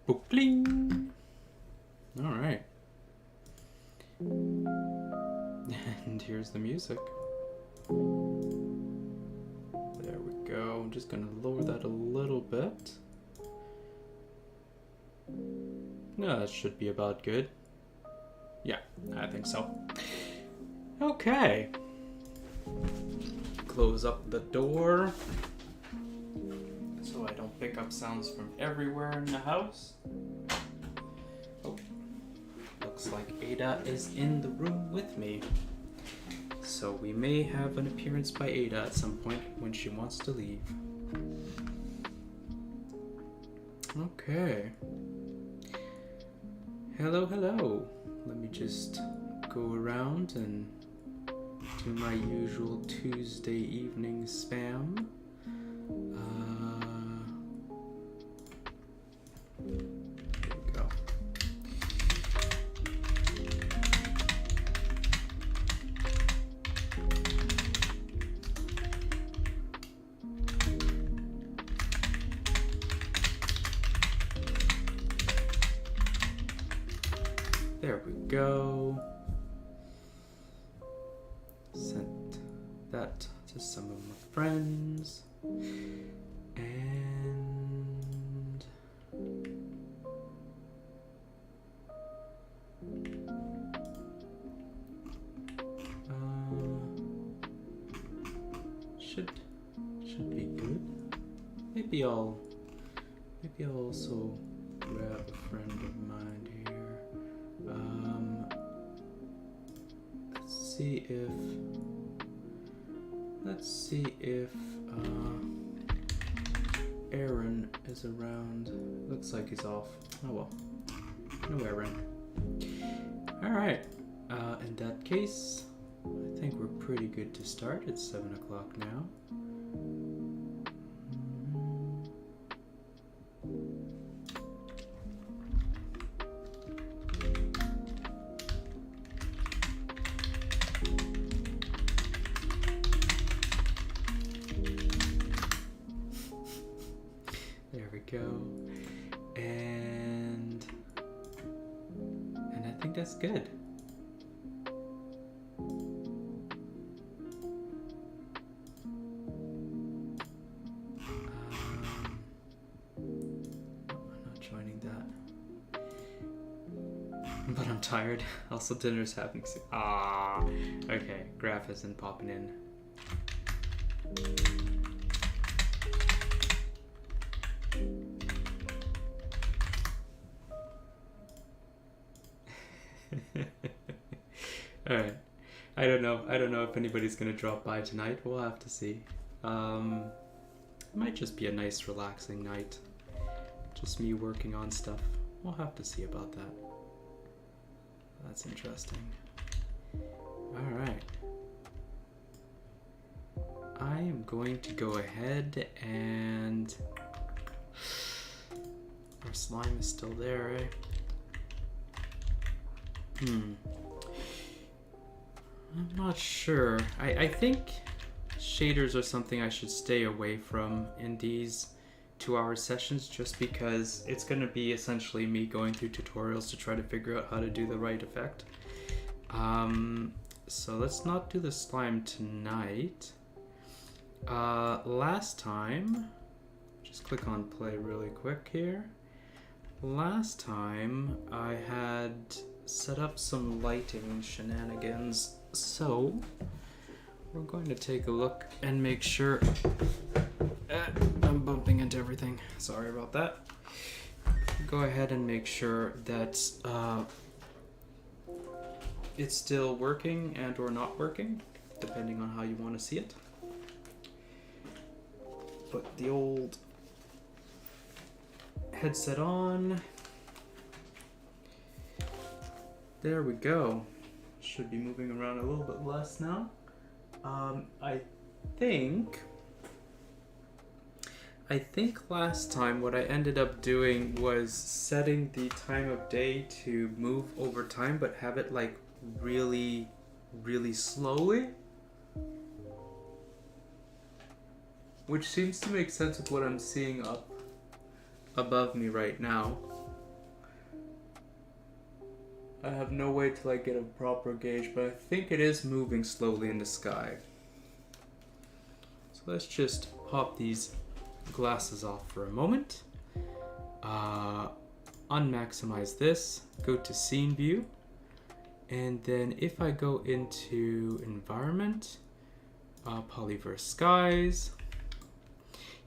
Boop, bling. All right. And here's the music. There we go. I'm just gonna lower that a little bit. No, that should be about good. Yeah, I think so. Okay. Close up the door so I don't pick up sounds from everywhere in the house. Oh, looks like Ada is in the room with me. So we may have an appearance by Ada at some point when she wants to leave. Okay. Hello, hello. Let me just go around and do my usual Tuesday evening spam. There we go. There we go. Sent that to some of my friends. And should be good. Maybe I'll also grab a friend of mine here. Let's see if Aaron is around. Looks like he's off. Oh well. No Aaron. Alright. In that case, I think we're pretty good to start. It's 7 o'clock now. There we go. And I think that's good. I'm not joining that. But I'm tired. Also, dinner's happening soon. Okay. Graph isn't popping in. Alright. I don't know if anybody's gonna drop by tonight. We'll have to see. It might just be a nice relaxing night. Just me working on stuff. We'll have to see about that. That's interesting. Alright. I am going to go ahead and... Our slime is still there, eh? I'm not sure. I think shaders are something I should stay away from in these 2-hour sessions, just because it's going to be essentially me going through tutorials to try to figure out how to do the right effect. So let's not do the slime tonight. Last time, just click on play really quick here. Last time I had set up some lighting shenanigans, so we're going to take a look and make sure. I'm bumping into everything. Sorry about that. Go ahead and make sure that it's still working and or not working, depending on how you want to see it. Put the old headset on. There we go. Should be moving around a little bit less now. I think last time what I ended up doing was setting the time of day to move over time, but have it like really, really slowly. Which seems to make sense with what I'm seeing up above me right now. I have no way to like get a proper gauge, but I think it is moving slowly in the sky. So let's just pop these glasses off for a moment. Unmaximize this, go to scene view, and then if I go into environment, polyverse skies,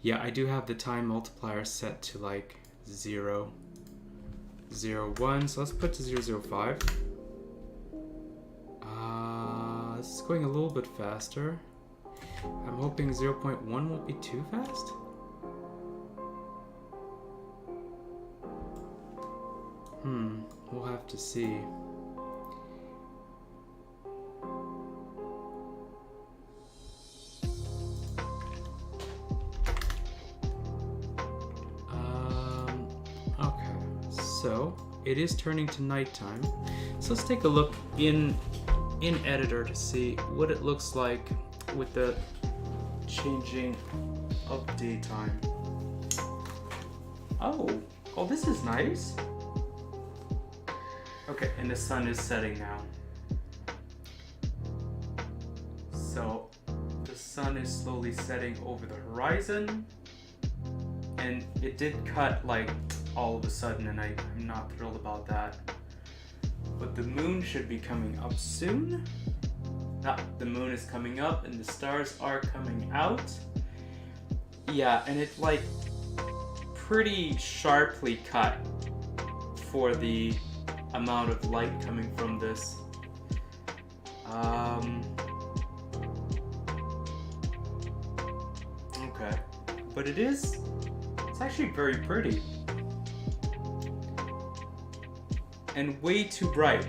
yeah, I do have the time multiplier set to like 0, 0, 1, so let's put to 0, 0, 5. This is going a little bit faster. I'm hoping 0.1 won't be too fast. We'll have to see. Okay, so it is turning to nighttime. So let's take a look in editor to see what it looks like with the changing of daytime. Oh, this is nice. Okay, and the sun is setting now. So the sun is slowly setting over the horizon, and it did cut like all of a sudden, and I'm not thrilled about that. But the moon should be coming up soon. The moon is coming up and the stars are coming out. Yeah, and it like pretty sharply cut for the amount of light coming from this. Okay, but it's actually very pretty and way too bright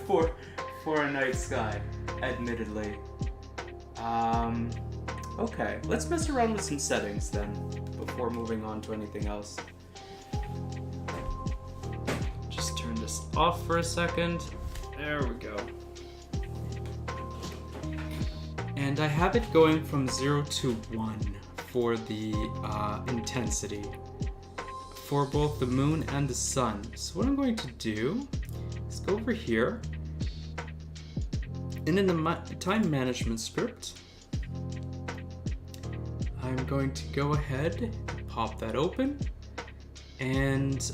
for a night sky, admittedly. Okay, let's mess around with some settings then before moving on to anything else. Just turn this off for a second. There we go. And I have it going from 0 to 1 for the intensity for both the moon and the sun. So what I'm going to do is go over here, and in the time management script, I'm going to go ahead, pop that open, and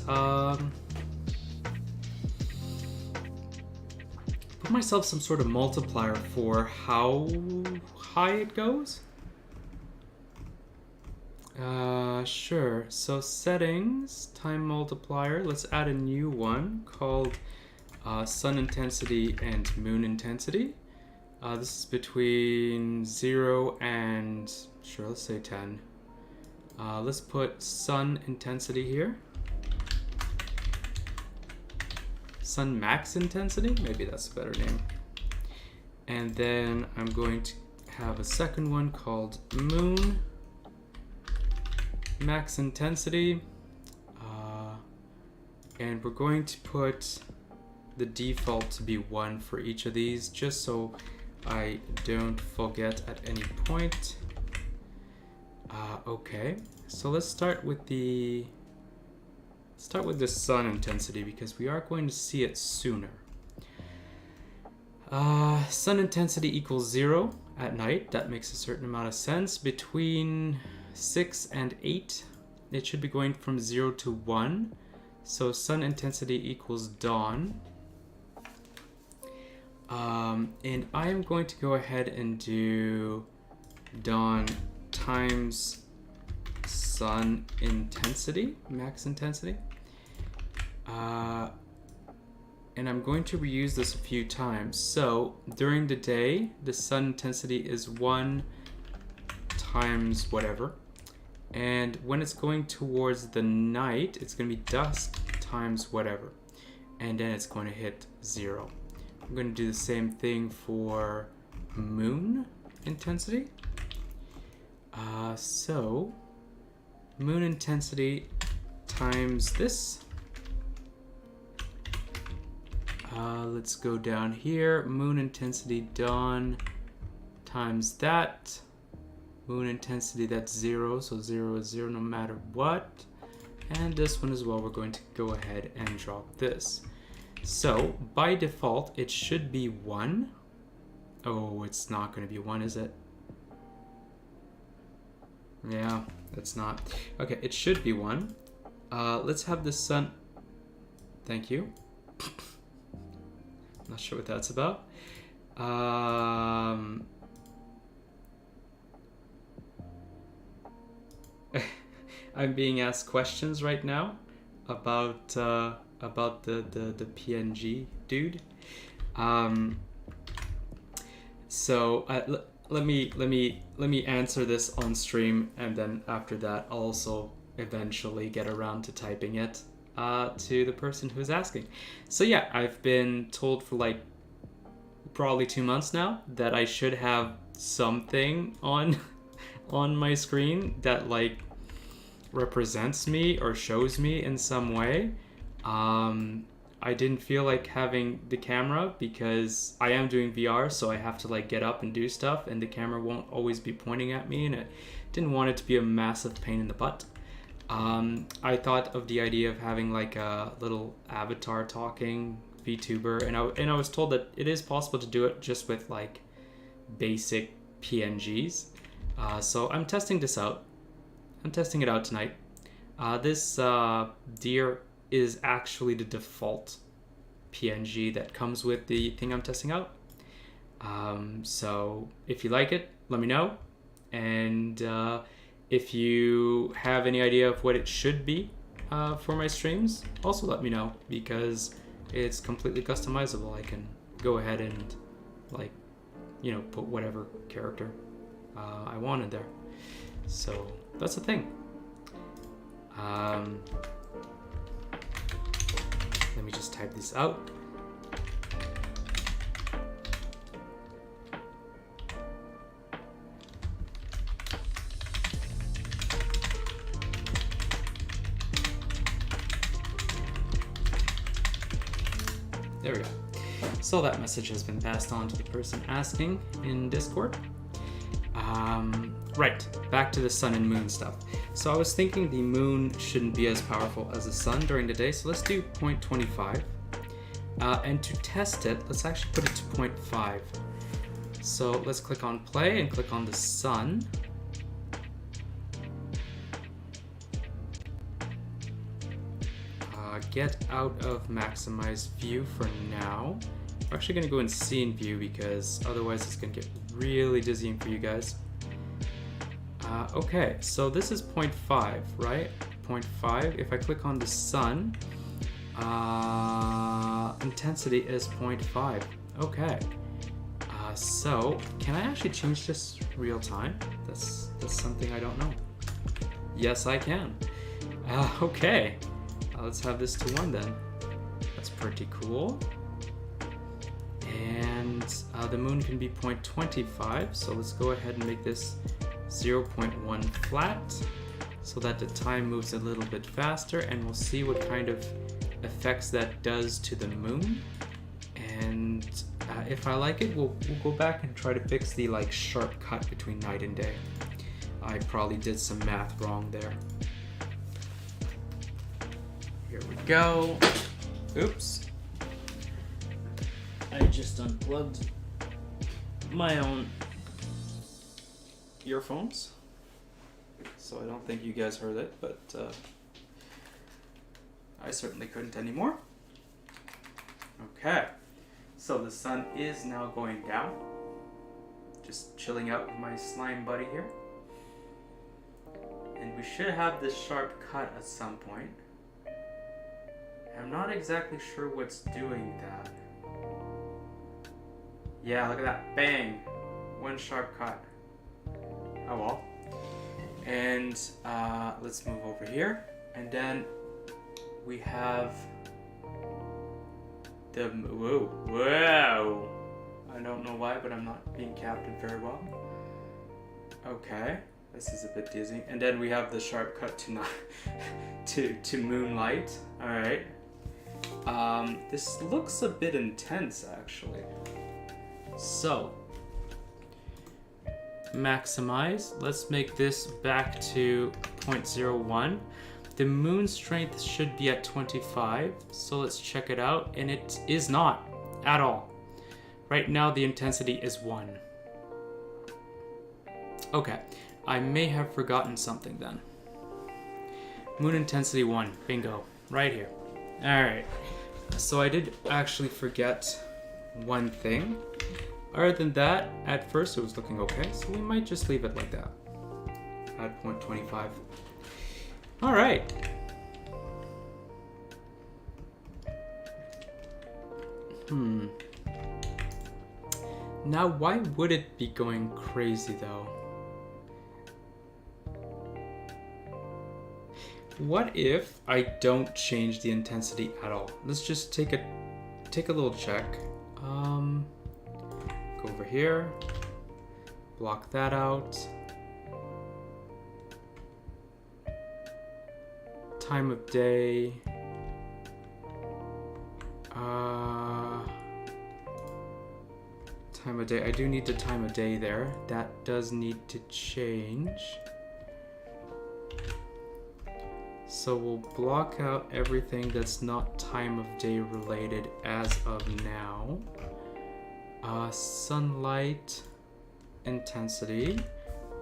put myself some sort of multiplier for how high it goes. Sure. So settings, time multiplier. Let's add a new one called sun intensity and moon intensity. This is between 0 and, sure, let's say 10. Let's put sun intensity here. Sun max intensity, maybe that's a better name. And then I'm going to have a second one called moon max intensity. And we're going to put the default to be 1 for each of these, just so I don't forget at any point. Okay, so let's start with the sun intensity because we are going to see it sooner. Sun intensity equals 0 at night. That makes a certain amount of sense. Between 6 and 8, it should be going from 0 to 1. So sun intensity equals dawn. And I am going to go ahead and do dawn times sun intensity, max intensity. And I'm going to reuse this a few times. So during the day, the sun intensity is 1 times whatever. And when it's going towards the night, it's going to be dusk times whatever. And then it's going to hit 0. I'm going to do the same thing for moon intensity. So moon intensity times this. Let's go down here. Moon intensity dawn times that. Moon intensity, that's 0, so 0 is 0 no matter what. And this one as well, we're going to go ahead and drop this. So by default, it should be 1. Oh, it's not going to be 1, is it? Yeah, it's not. Okay, it should be 1. Let's have the sun. Thank you. Not sure what that's about. I'm being asked questions right now about the PNG dude. So let me answer this on stream, and then after that I'll also eventually get around to typing it to the person who's asking. So yeah, I've been told for like probably 2 months now that I should have something on my screen that like represents me or shows me in some way. I didn't feel like having the camera because I am doing VR, so I have to like get up and do stuff, and the camera won't always be pointing at me, and I didn't want it to be a massive pain in the butt. I thought of the idea of having like a little avatar talking VTuber, and I was told that it is possible to do it just with like basic PNGs. So I'm testing this out. I'm testing it out tonight. This deer is actually the default PNG that comes with the thing I'm testing out. So if you like it, let me know. And if you have any idea of what it should be for my streams, also let me know, because it's completely customizable. I can go ahead and like, you know, put whatever character I wanted there. So that's the thing. Let me just type this out. There we go. So that message has been passed on to the person asking in Discord. Right, back to the sun and moon stuff. So I was thinking the moon shouldn't be as powerful as the sun during the day, so let's do 0.25. And to test it, let's actually put it to 0.5. So let's click on play and click on the sun. Get out of maximize view for now. I'm actually going to go in scene view because otherwise it's going to get really dizzying for you guys. Okay, so this is 0.5, right? 0.5. If I click on the sun, intensity is 0.5. Okay. So can I actually change this real time? That's something I don't know. Yes, I can. Okay. Let's have this to 1 then. That's pretty cool. And the moon can be 0.25, so let's go ahead and make this 0.1 flat so that the time moves a little bit faster, and we'll see what kind of effects that does to the moon. And if I like it, we'll go back and try to fix the like sharp cut between night and day. I probably did some math wrong there. Here we go. Oops. I just unplugged my own earphones, so I don't think you guys heard it, but I certainly couldn't anymore. Okay, so the sun is now going down. Just chilling out with my slime buddy here. And we should have this sharp cut at some point. I'm not exactly sure what's doing that. Yeah, look at that. Bang! One sharp cut. Oh well. And let's move over here. And then we have the... Whoa! I don't know why, but I'm not being captured very well. Okay. This is a bit dizzy. And then we have the sharp cut to moonlight. Alright. This looks a bit intense, actually. So, maximize. Let's make this back to 0.01. The moon strength should be at 25, so let's check it out, and it is not at all. Right now the intensity is 1. Okay, I may have forgotten something then. Moon intensity 1, bingo, right here. Alright, so I did actually forget one thing. Other than that, at first it was looking okay, so we might just leave it like that at 0.25. Alright. Now, why would it be going crazy though? What if I don't change the intensity at all? Let's just take a little check. Go over here, block that out. Time of day. Time of day. I do need the time of day there. That does need to change. So we'll block out everything that's not time of day related as of now. Sunlight intensity,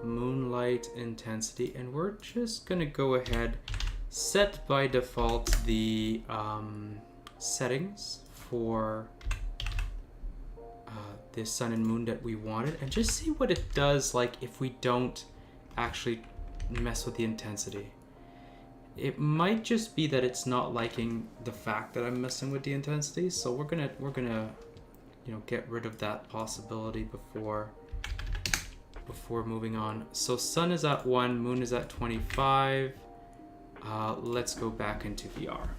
moonlight intensity, and we're just gonna go ahead, set by default the settings for the sun and moon that we wanted, and just see what it does like if we don't actually mess with the intensity. It might just be that it's not liking the fact that I'm messing with the intensity, so we're gonna get rid of that possibility before moving on. So sun is at 1, moon is at 25. Let's go back into VR.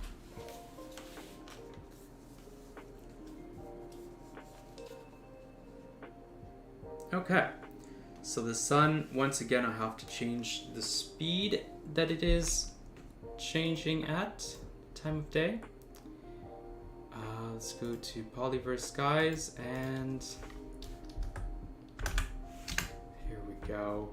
Okay, so the sun, once again, I have to change the speed that it is changing at time of day. Let's go to Polyverse Skies, and here we go.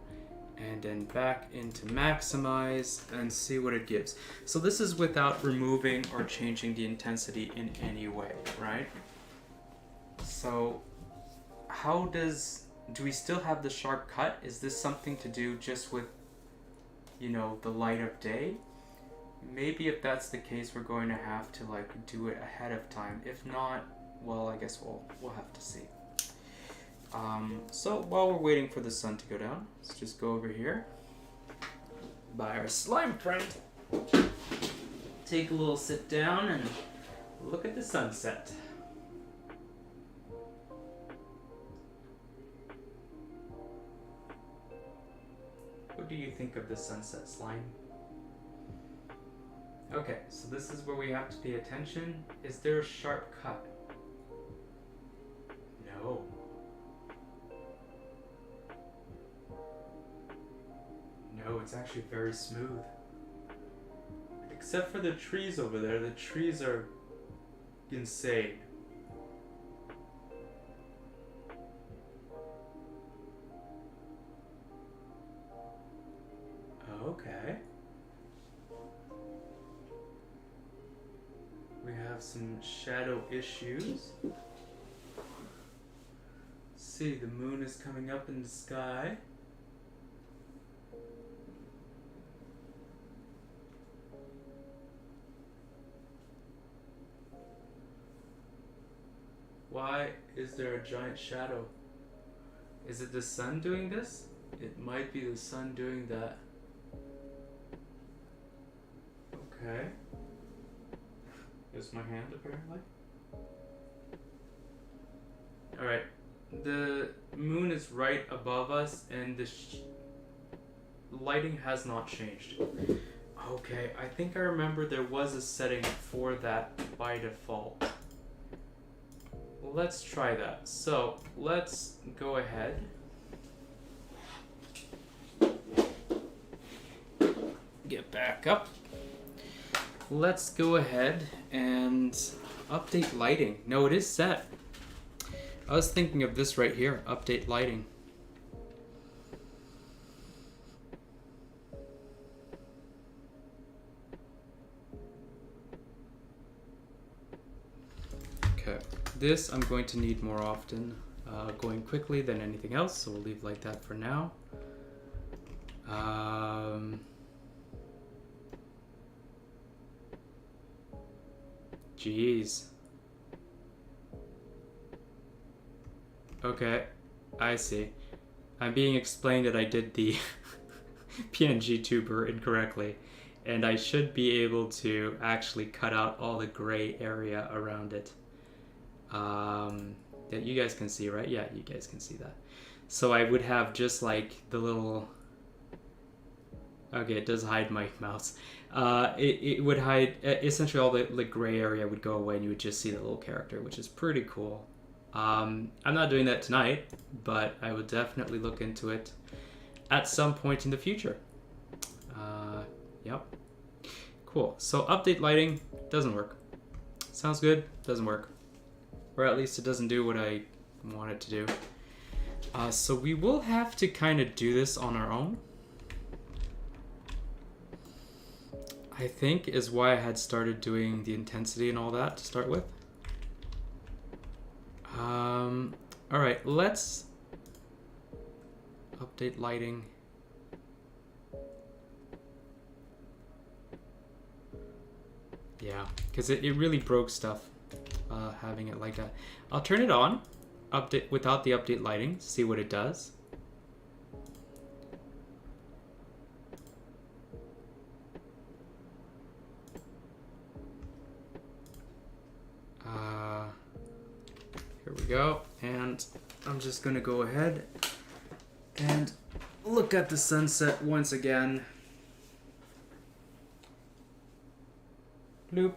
And then back into maximize and see what it gives. So this is without removing or changing the intensity in any way, right? So do we still have the sharp cut? Is this something to do just with, the light of day? Maybe if that's the case, we're going to have to do it ahead of time. If not, well, I guess we'll have to see. So while we're waiting for the sun to go down, let's just go over here by our slime friend. Take a little sit down and look at the sunset. What do you think of the sunset, slime? Okay, so this is where we have to pay attention. Is there a sharp cut? No. No, it's actually very smooth. Except for the trees over there. The trees are insane. Okay. We have some shadow issues. See, the moon is coming up in the sky. Why is there a giant shadow? Is it the sun doing this? It might be the sun doing that. Okay. Here's my hand, apparently. Alright. The moon is right above us, and the lighting has not changed. Okay, I think I remember there was a setting for that by default. Let's try that. So, let's go ahead. Get back up. Let's go ahead and update lighting. No, it is set. I was thinking of this right here, update lighting. this I'm going to need more often, going quickly than anything else, so we'll leave like that for now. Jeez. Okay, I see. I'm being explained that I did the PNG tuber incorrectly, and I should be able to actually cut out all the gray area around it. That you guys can see, right? Yeah, you guys can see that. So I would have just like the little... Okay, it does hide my mouse. It would hide... essentially all the gray area would go away and you would just see the little character, which is pretty cool. I'm not doing that tonight, but I will definitely look into it at some point in the future. Yep. Cool. So update lighting doesn't work. Sounds good, doesn't work. Or at least it doesn't do what I want it to do. So we will have to kind of do this on our own. I think is why I had started doing the intensity and all that to start with. Alright, let's update lighting. Yeah, because it really broke stuff having it like that. I'll turn it on, update without the update lighting, see what it does. Here we go, and I'm just gonna go ahead and look at the sunset once again. Bloop.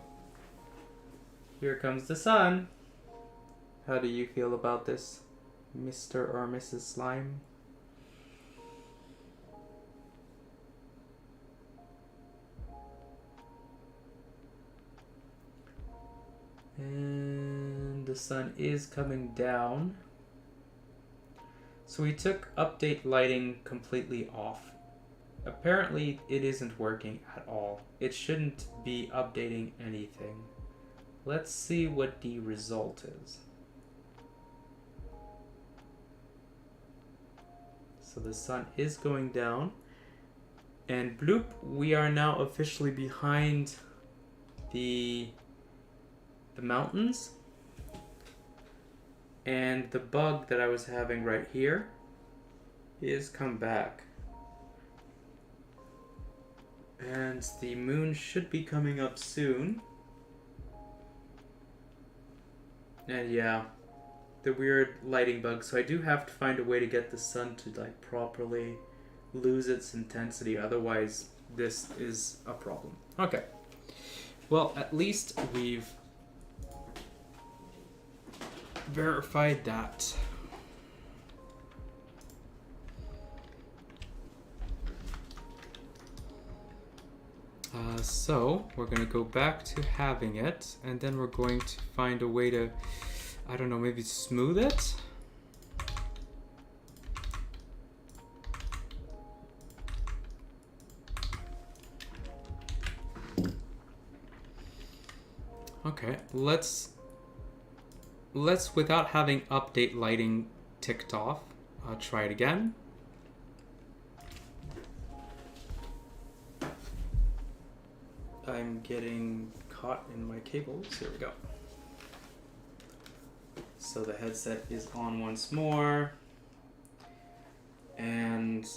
Here comes the sun. How do you feel about this, Mr. or Mrs. Slime? And the sun is coming down. So we took update lighting completely off. Apparently it isn't working at all. It shouldn't be updating anything. Let's see what the result is. So the sun is going down. And bloop, we are now officially behind the mountains. And the bug that I was having right here is come back. And the moon should be coming up soon. And yeah, the weird lighting bug. So I do have to find a way to get the sun to like properly lose its intensity. Otherwise, this is a problem. Okay. Well, at least we've verified that. So we're gonna go back to having it, and then we're going to find a way to, I don't know, maybe smooth it? Okay, let's without having update lighting ticked off, try it again. I'm getting caught in my cables. Here we go. So the headset is on once more. And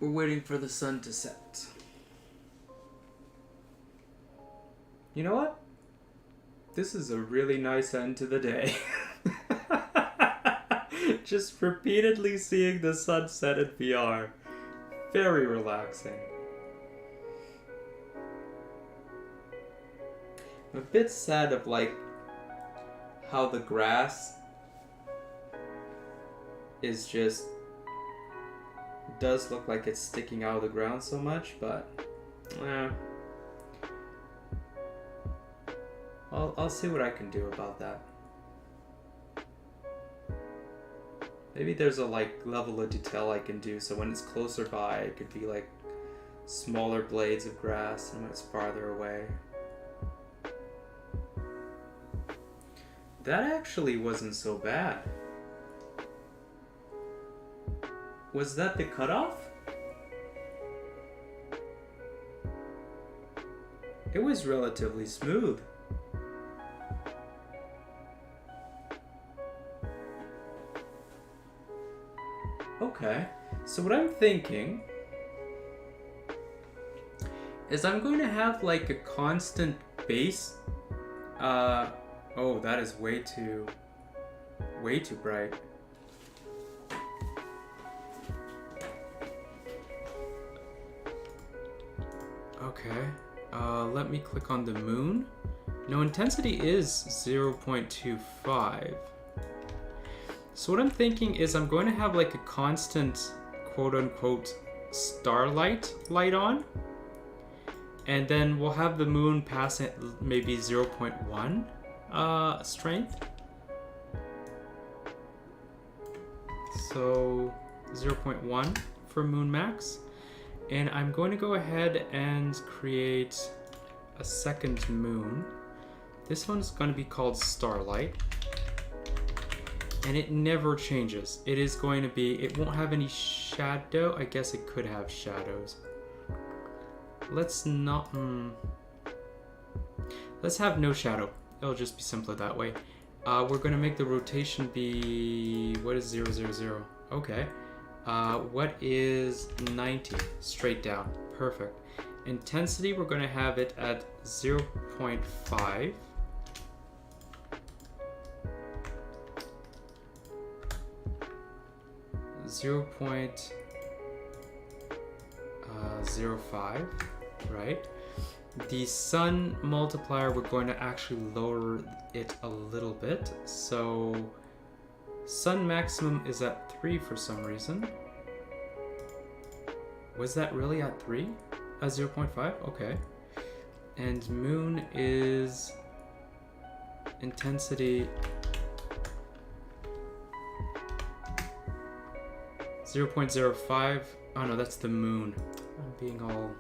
we're waiting for the sun to set. You know what? This is a really nice end to the day. Just repeatedly seeing the sunset in VR. Very relaxing. I'm a bit sad of like how the grass is just does look like it's sticking out of the ground so much, but I'll see what I can do about that. Maybe there's a like level of detail I can do so when it's closer by it could be like smaller blades of grass, and when it's farther away that actually wasn't so bad. Was that the cutoff? It was relatively smooth. Okay, so what I'm thinking is I'm going to have like a constant base. Oh, that is way too bright. Okay, let me click on the moon. No, intensity is 0.25. So what I'm thinking is I'm going to have like a constant quote-unquote starlight light on. And then we'll have the moon pass at maybe 0.1 strength. So 0.1 for moon max. And I'm going to go ahead and create a second moon. This one's going to be called Starlight. And it never changes. It is going to be, it won't have any shadow. I guess it could have shadows. Let's not, let's have no shadow. It'll just be simpler that way. We're gonna make the rotation be, what is 0, 0, 0? Okay. What is 90? Straight down, perfect. Intensity, we're gonna have it at 0.5. Zero point 0.05, right? The sun multiplier, we're going to actually lower it a little bit. So sun maximum is at 3 for some reason. Was that really at 3? 0.5? Okay. And moon is intensity 0.05. Oh no, that's the moon. I'm being all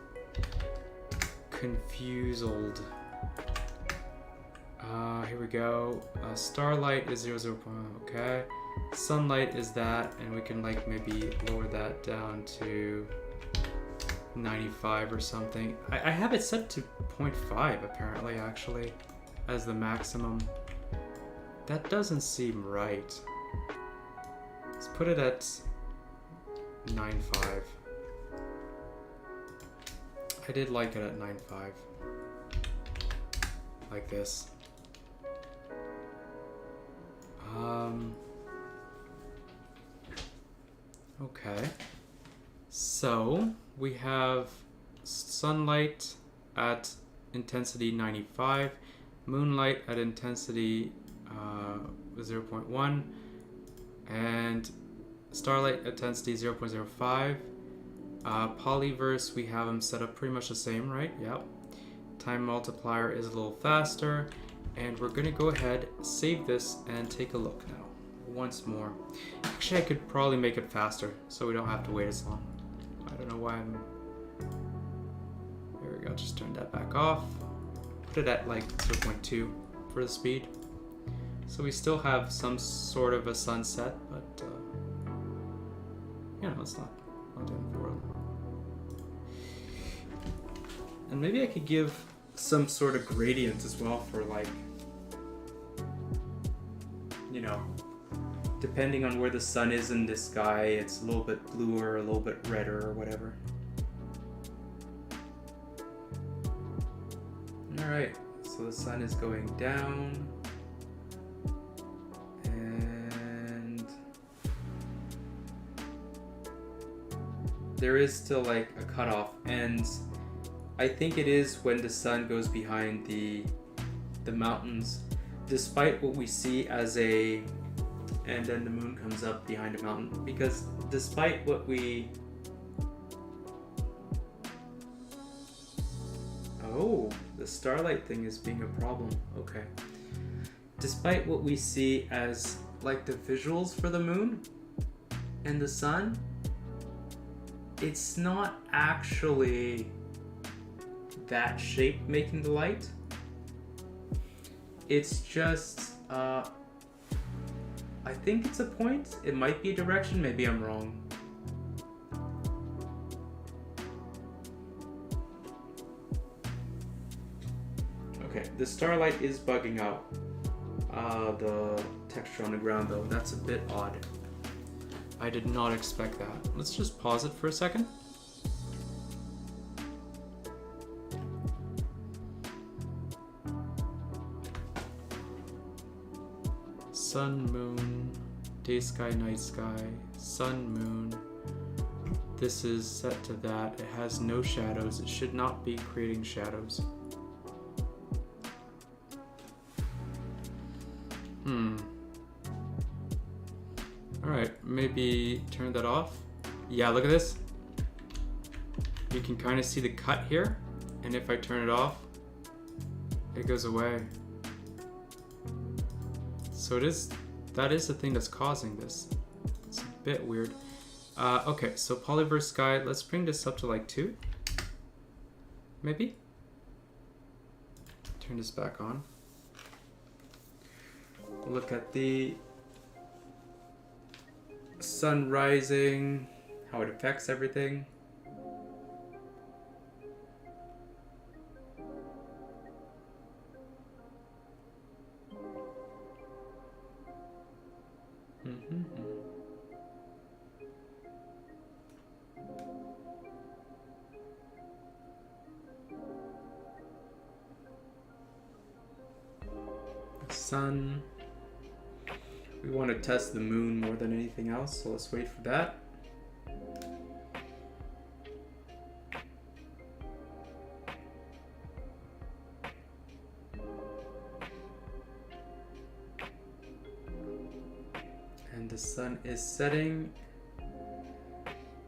confused. Here we go. Starlight is 0, 0. Okay. Sunlight is that, and we can like maybe lower that down to 95 or something. I have it set to 0.5 apparently, actually, as the maximum. That doesn't seem right. Let's put it at 9.5. I did like it at 9.5. Like this. Okay. So we have sunlight at intensity 95, moonlight at intensity 0.1, and starlight at intensity 0.05. Polyverse, we have them set up pretty much the same, right? Yep. Time multiplier is a little faster, and we're gonna go ahead, save this, and take a look now. Once more. Actually, I could probably make it faster, so we don't have to wait as long. I don't know why I'm... There we go, just turn that back off. Put it at like 0.2 for the speed. So we still have some sort of a sunset, but you know, it's not the end of the world. And maybe I could give some sort of gradient as well for like, you know, depending on where the sun is in the sky, it's a little bit bluer, a little bit redder, or whatever. Alright, so the sun is going down. And there is still like a cutoff, and I think it is when the sun goes behind the mountains, despite what we see as a... and then the moon comes up behind a mountain, because despite what we... Oh, the starlight thing is being a problem. Okay. Despite what we see as like the visuals for the moon and the sun, it's not actually that shape making the light. It's just I think it's a point. It might be a direction. Maybe I'm wrong. Okay, the starlight is bugging out. The texture on the ground though, that's a bit odd. I did not expect that. Let's just pause it for a second. Sun, moon, day sky, night sky, sun, moon. This is set to that. It has no shadows. It should not be creating shadows. Alright, maybe turn that off. Yeah, look at this. You can kind of see the cut here. And if I turn it off, it goes away. So that is the thing that's causing this. It's a bit weird. Okay, so Polyverse Sky, let's bring this up to like 2. Maybe? Turn this back on. Look at the sun rising, how it affects everything. Sun. We want to test the moon more than anything else, so let's wait for that. And the sun is setting.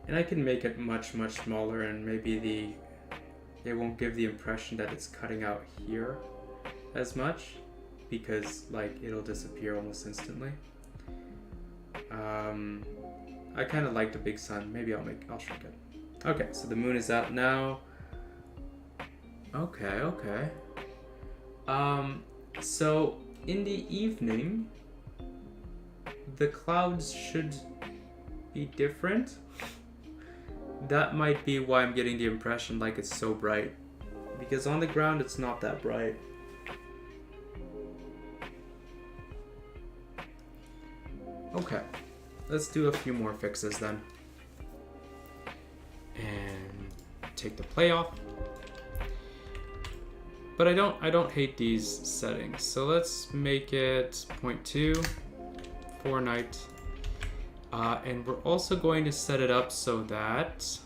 And I can make it much smaller, and maybe it won't give the impression that it's cutting out here as much, because like it'll disappear almost instantly. I kind of like the big sun. Maybe I'll shrink it. Okay, so the moon is out now. Okay. So in the evening, the clouds should be different. That might be why I'm getting the impression like it's so bright, because on the ground it's not that bright. Okay, let's do a few more fixes then. And take the play off. But I don't hate these settings. So let's make it 0.2 for night. And we're also going to set it up so that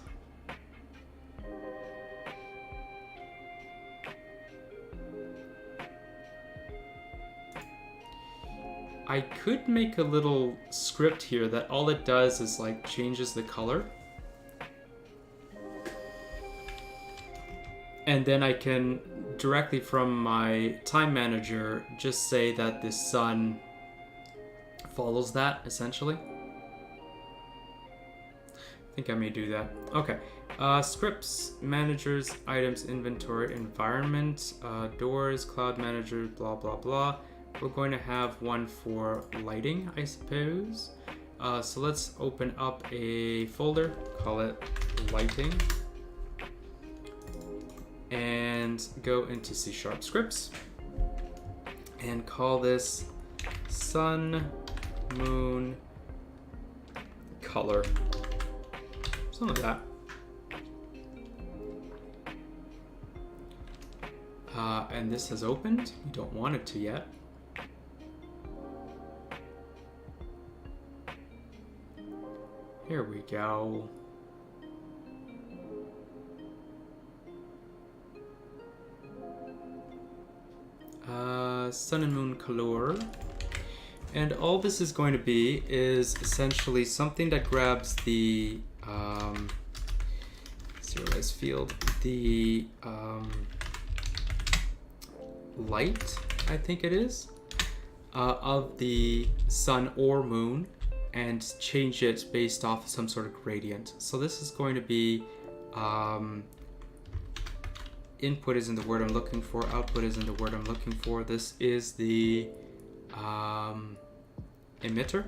I could make a little script here that all it does is like changes the color. And then I can directly from my time manager just say that the sun follows that essentially. I think I may do that. Okay. Scripts, managers, items, inventory, environment, doors, cloud manager, blah, blah, blah. We're going to have one for lighting, I suppose. So let's open up a folder, call it lighting, and go into C# scripts and call this sun, moon, color. Something like that. And this has opened. You don't want it to yet. Here we go. Sun and moon color. And all this is going to be is essentially something that grabs the serialized field, the light, I think it is, of the sun or moon, and change it based off some sort of gradient. So this is going to be input isn't the word I'm looking for, output isn't the word I'm looking for. This is the Emitter?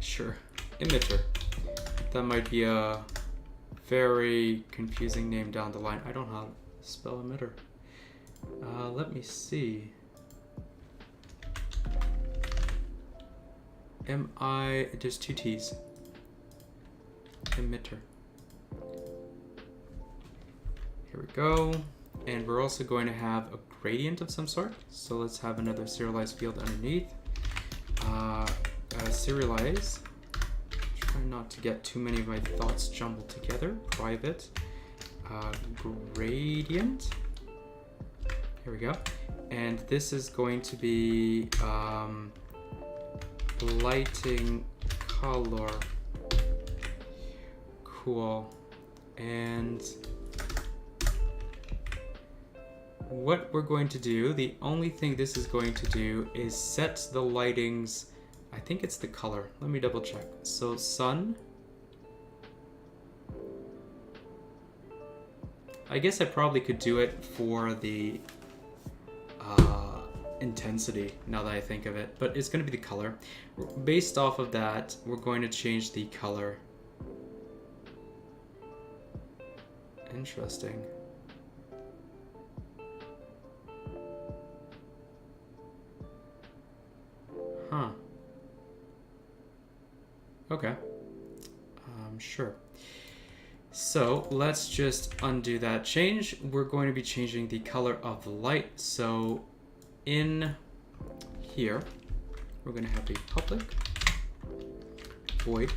Sure, emitter. That might be a very confusing name down the line. I don't know how to spell emitter. Let me see. There's two T's. Emitter. Here we go. And we're also going to have a gradient of some sort. So let's have another serialized field underneath. Serialize. Try not to get too many of my thoughts jumbled together. Private. Gradient. Here we go. And this is going to be lighting color. Cool. And what we're going to do, the only thing this is going to do is set the lightings. I think it's the color. Let me double check. So sun. I guess I probably could do it for the intensity now that I think of it, but it's going to be the color. Based off of that, we're going to change the color. Interesting. Huh. Okay. Sure. So let's just undo that change. We're going to be changing the color of the light. So in here, we're going to have a public void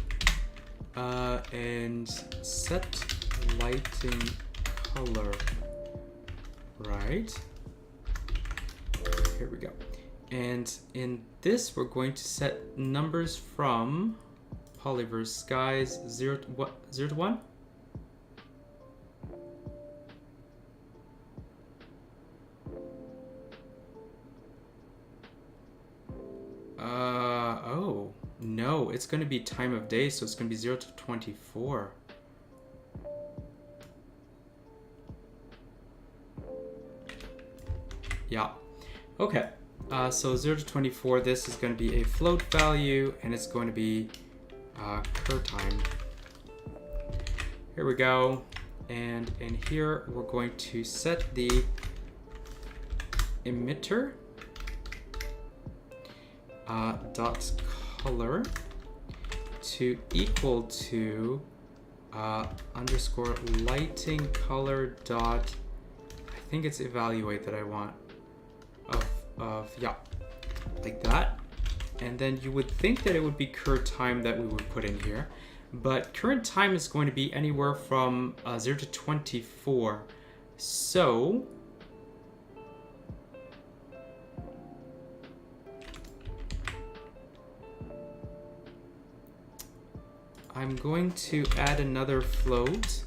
and set lighting color. Right. Here we go. And in this, we're going to set numbers from polyverse skies 0 to 1. Oh, no, it's going to be time of day, so it's going to be 0 to 24. Yeah. Okay. So 0 to 24, this is going to be a float value, and it's going to be cur time. Here we go. And in here, we're going to set the emitter dot color to equal to underscore lighting color dot, I think it's evaluate that I want, yeah, like that. And then you would think that it would be current time that we would put in here, but current time is going to be anywhere from 0 to 24. So I'm going to add another float,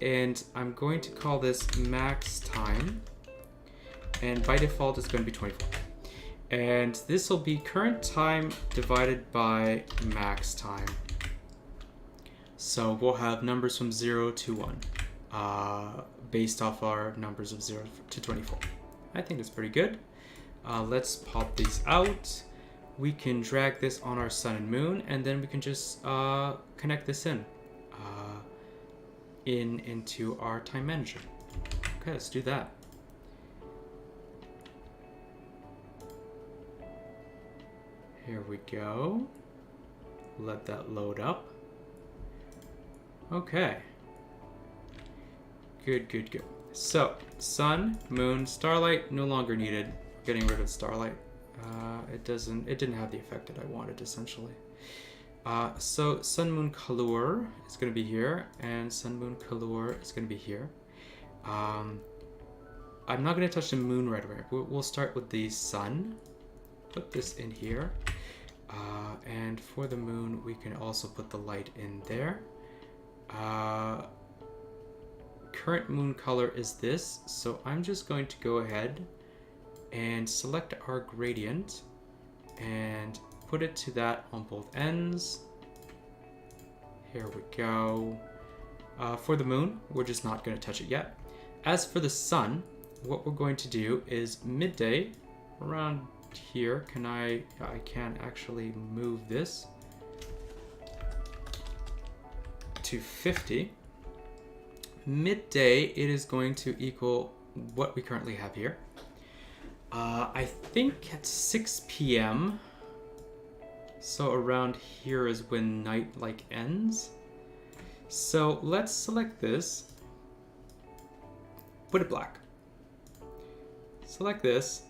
and I'm going to call this max time, and by default it's going to be 24. And this will be current time divided by max time. So we'll have numbers from 0 to 1 based off our numbers of 0 to 24. I think that's pretty good. Let's pop these out. We can drag this on our sun and moon, and then we can just connect this into our time manager. Okay, let's do that. Here we go. Let that load up. Okay. Good, good, good. So, sun, moon, starlight, no longer needed. Getting rid of starlight. It didn't have the effect that I wanted, essentially. So sun, moon, color is going to be here, and sun, moon, color is going to be here. I'm not going to touch the moon right away. We'll start with the sun. Put this in here. And for the moon, we can also put the light in there. Current moon color is this, so I'm just going to go ahead and select our gradient and put it to that on both ends. Here we go. For the moon, we're just not going to touch it yet. As for the sun, what we're going to do is midday around here. Can I can actually move this to 50. Midday, it is going to equal what we currently have here. I think at 6 p.m. So around here is when night ends. So let's select this. Put it black. Select this.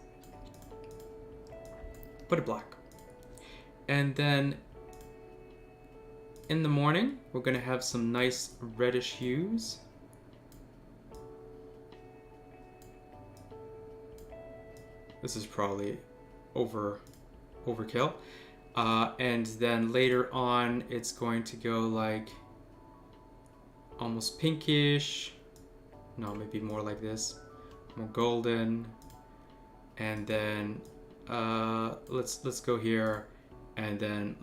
Put it black. And then in the morning, we're going to have some nice reddish hues. This is probably overkill. And then later on, it's going to go like almost pinkish. No, maybe more like this, more golden. And then let's go here, and then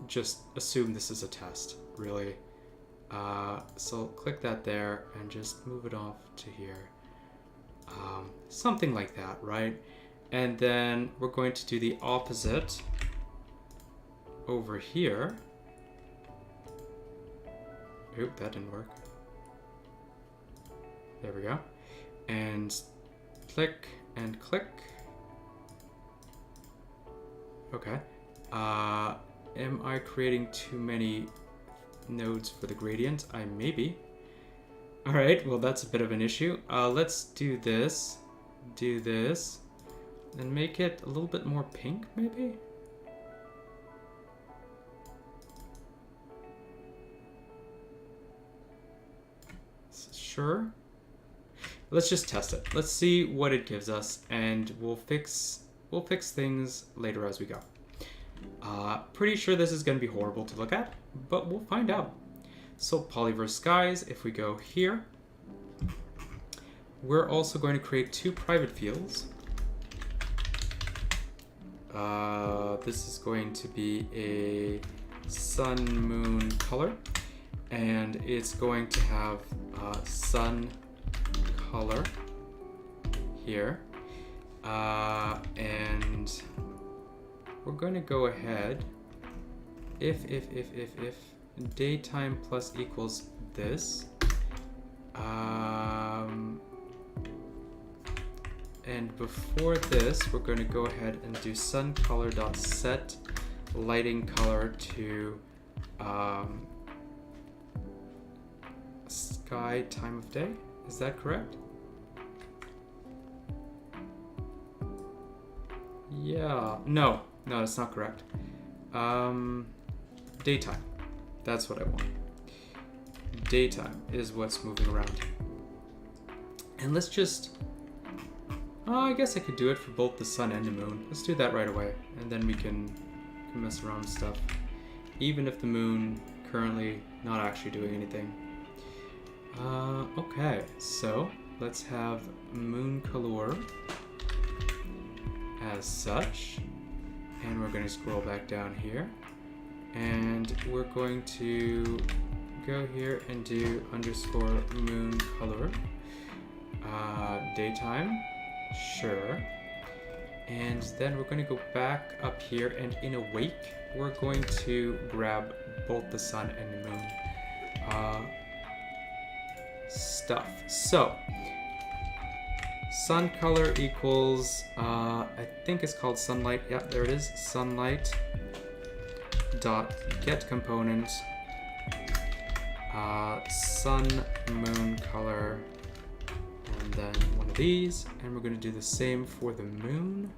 just assume this is a test, really. So click that there and just move it off to here. Something like that, right? And then we're going to do the opposite over here. Oop, that didn't work. There we go. And click and click. Okay. Am I creating too many nodes for the gradient? I may be. All right, well, that's a bit of an issue. Let's do this, and make it a little bit more pink, maybe? Sure. Let's just test it. Let's see what it gives us, and we'll fix things later as we go. Pretty sure this is going to be horrible to look at, but we'll find out. So Polyverse Skies, if we go here, we're also going to create two private fields. This is going to be a sun moon color, and it's going to have sun color here, and we're going to go ahead, if daytime plus equals this, and before this we're going to go ahead and do sun color dot set lighting color to sky time of day. Is that correct? Yeah, no, that's not correct. Daytime, that's what I want. Daytime is what's moving around. And let's just, I guess I could do it for both the sun and the moon. Let's do that right away, and then we can mess around with stuff, even if the moon currently not actually doing anything. Okay, so let's have moon color as such, and we're going to scroll back down here, and we're going to go here and do underscore moon color daytime, sure, and then we're going to go back up here, and in awake we're going to grab both the sun and the moon stuff. So sun color equals, I think it's called sunlight. Yeah, there it is. Sunlight dot get component sun moon color, and then one of these, and we're going to do the same for the moon.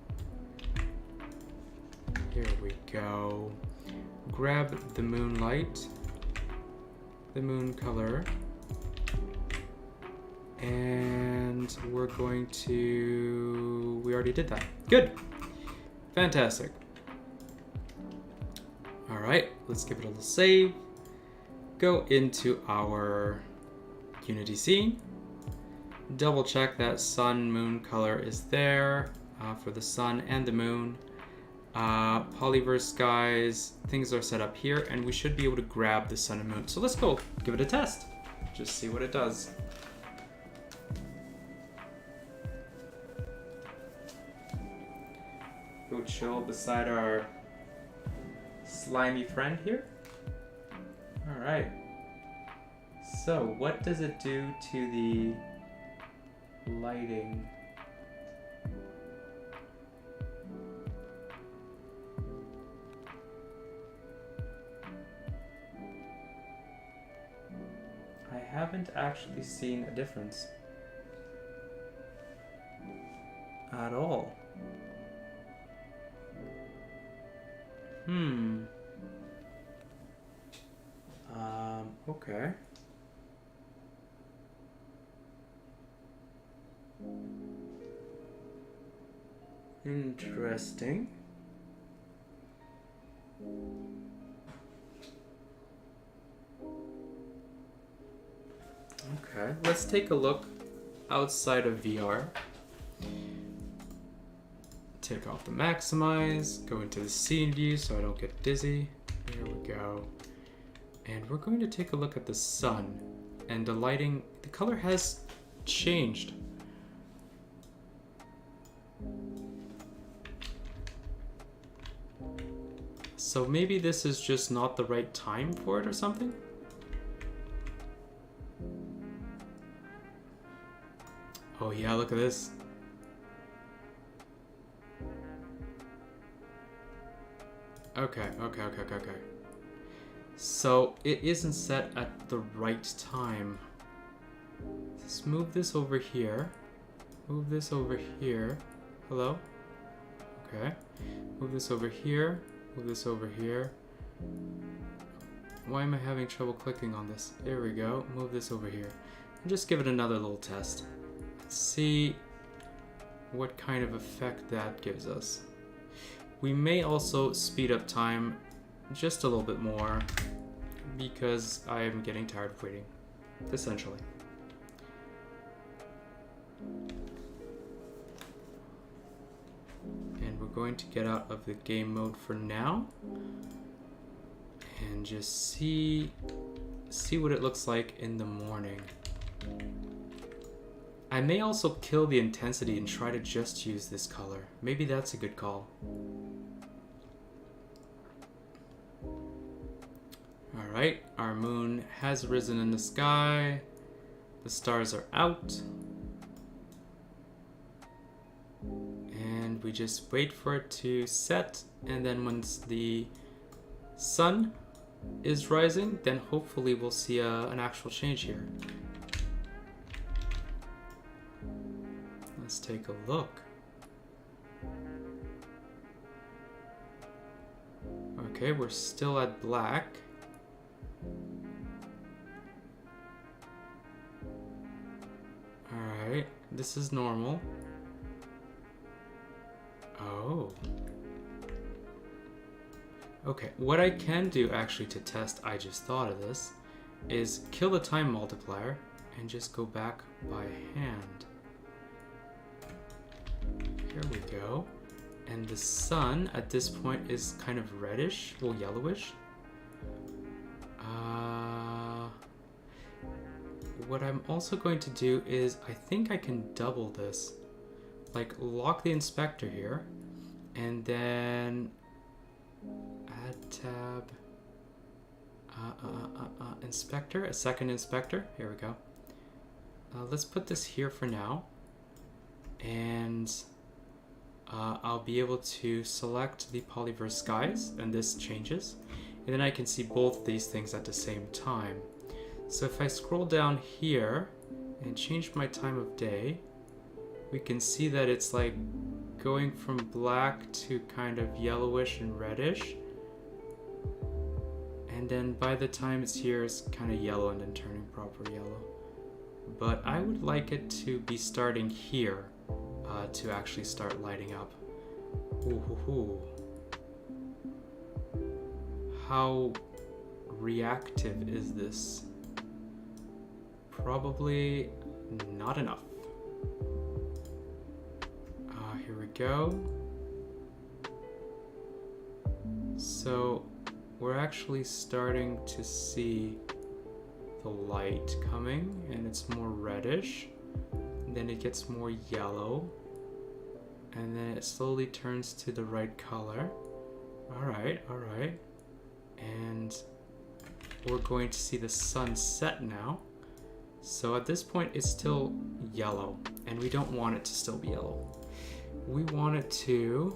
Here we go. Grab the moonlight, the moon color, and we're going to, we already did that. Good. Fantastic. All right, let's give it a little save. Go into our Unity scene. Double check that sun moon color is there for the sun and the moon. Polyverse Skies, things are set up here, and we should be able to grab the sun and moon. So let's go give it a test. Just see what it does. chill beside our slimy friend here. Alright. So, what does it do to the lighting? I haven't actually seen a difference at all. Okay. Interesting. Okay, let's take a look outside of VR. Take off the maximize, go into the scene view so I don't get dizzy. There we go. And we're going to take a look at the sun. And the lighting, the color has changed. So maybe this is just not the right time for it or something? Oh yeah, look at this. Okay. So it isn't set at the right time. Let's move this over here. Move this over here. Hello? Okay. Move this over here. Move this over here. Why am I having trouble clicking on this? There we go. Move this over here. And just give it another little test. Let's see what kind of effect that gives us. We may also speed up time just a little bit more because I am getting tired of waiting, essentially. And we're going to get out of the game mode for now and just see what it looks like in the morning. I may also kill the intensity and try to just use this color. Maybe that's a good call. Alright, our moon has risen in the sky. The stars are out. And we just wait for it to set. And then once the sun is rising, then hopefully we'll see an actual change here. Let's take a look. Okay, we're still at black. Alright, this is normal. Oh. Okay, what I can do actually to test, I just thought of this, is kill the time multiplier and just go back by hand. Here we go. And the sun at this point is kind of reddish, well, yellowish. What I'm also going to do is, I think I can double this. Like, lock the inspector here, and then add tab, inspector, a second inspector. Here we go. Let's put this here for now, and I'll be able to select the polyverse skies, and this changes, and then I can see both these things at the same time. So if I scroll down here and change my time of day, we can see that it's like going from black to kind of yellowish and reddish. And then by the time it's here, it's kind of yellow and then turning proper yellow. But I would like it to be starting here to actually start lighting up. Ooh. How reactive is this? Probably not enough. Here we go. So we're actually starting to see the light coming, and it's more reddish, and then it gets more yellow, and then it slowly turns to the right color. All right, and we're going to see the sun set now. So at this point it's still yellow, and we don't want it to still be yellow. We want it to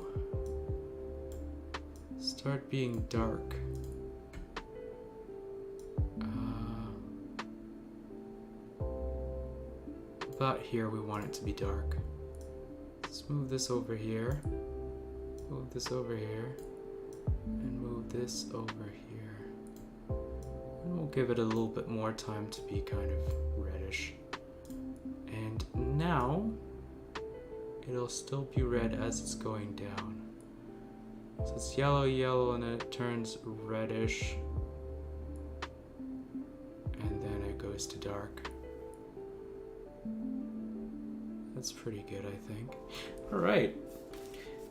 start being dark. About here we want it to be dark. Let's move this over here, move this over here, and move this over here. And we'll give it a little bit more time to be kind of reddish. And now it'll still be red as it's going down. So it's yellow, yellow, and then it turns reddish. And then it goes to dark. That's pretty good, I think. All right.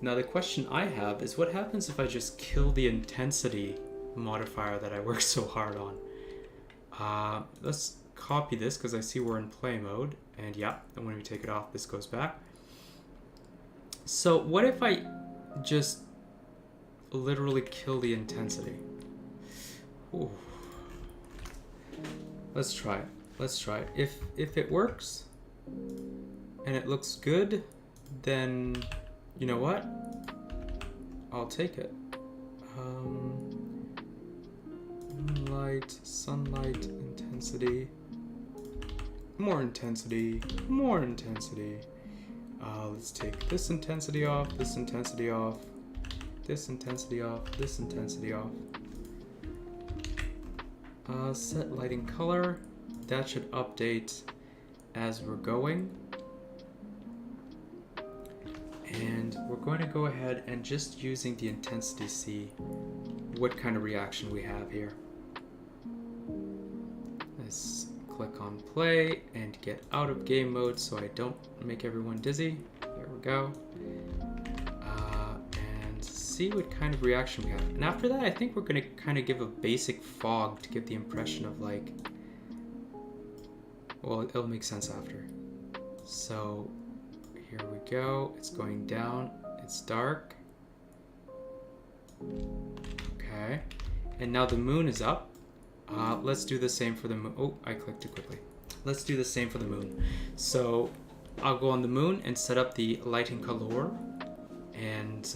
Now the question I have is, what happens if I just kill the intensity modifier that I worked so hard on? Let's copy this because I see we're in play mode. And yeah, and when we take it off, this goes back. So what if I just literally kill the intensity? Ooh. Let's try it. Let's try it. If it works and it looks good, then you know what? I'll take it. Moonlight, sunlight, intensity, more intensity, more intensity. Let's take this intensity off, this intensity off, this intensity off, this intensity off. Set lighting color. That should update as we're going. And we're going to go ahead and just using the intensity see what kind of reaction we have here. Let's click on play and get out of game mode so I don't make everyone dizzy. There we go. And see what kind of reaction we have. And after that, I think we're going to kind of give a basic fog to give the impression of like, well, it'll make sense after. So here we go. It's going down. It's dark. Okay. And now the moon is up. Let's do the same for the moon. Oh, I clicked too quickly. Let's do the same for the moon. So I'll go on the moon and set up the lighting color and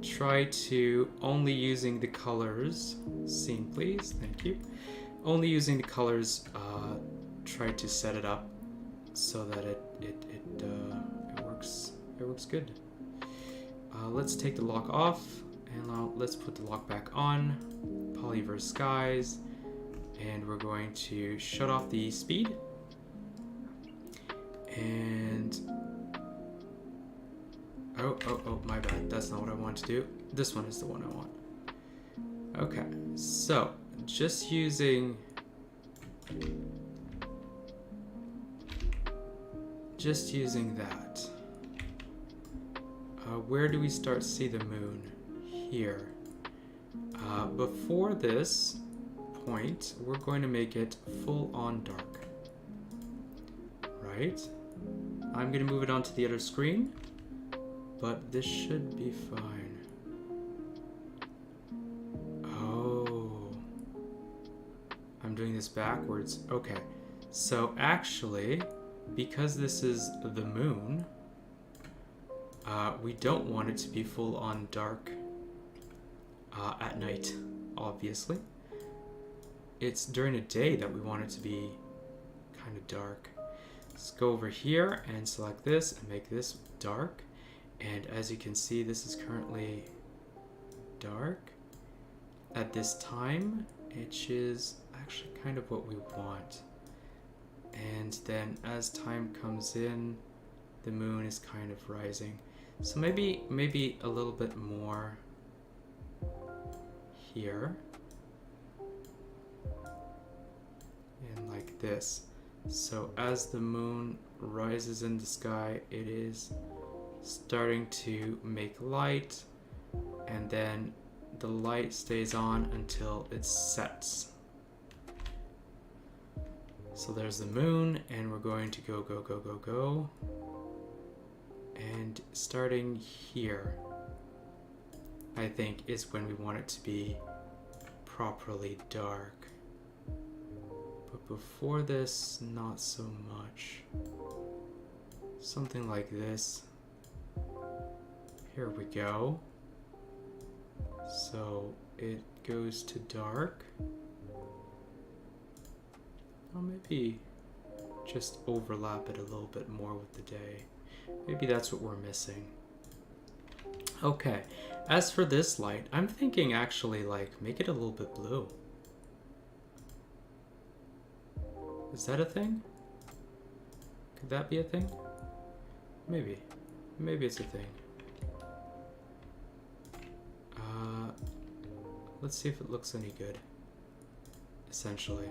try to only using the colors. Scene, please. Thank you. Only using the colors. Try to set it up so that it works. It works good. Let's take the lock off and let's put the lock back on. Polyverse skies, and we're going to shut off the speed. And oh, my bad. That's not what I want to do. This one is the one I want. Okay, so just using that. Where do we start to see the moon? Here. Before this point, we're going to make it full on dark. Right? I'm going to move it onto the other screen, but this should be fine. Oh. I'm doing this backwards. Okay. So actually, because this is the moon, we don't want it to be full on dark at night, obviously. It's during the day that we want it to be kind of dark. Let's go over here and select this and make this dark. And as you can see, this is currently dark at this time, which is actually kind of what we want. And then as time comes in, the moon is kind of rising. So maybe a little bit more here. And like this. So as the moon rises in the sky, it is starting to make light, and then the light stays on until it sets. So there's the moon, and we're going to go. And starting here, I think, is when we want it to be properly dark. But before this, not so much. Something like this. Here we go. So it goes to dark. Or maybe just overlap it a little bit more with the day. Maybe that's what we're missing. Okay, as for this light, I'm thinking actually like make it a little bit blue. Is that a thing? Could that be a thing? Maybe. Maybe it's a thing. Let's see if it looks any good. Essentially.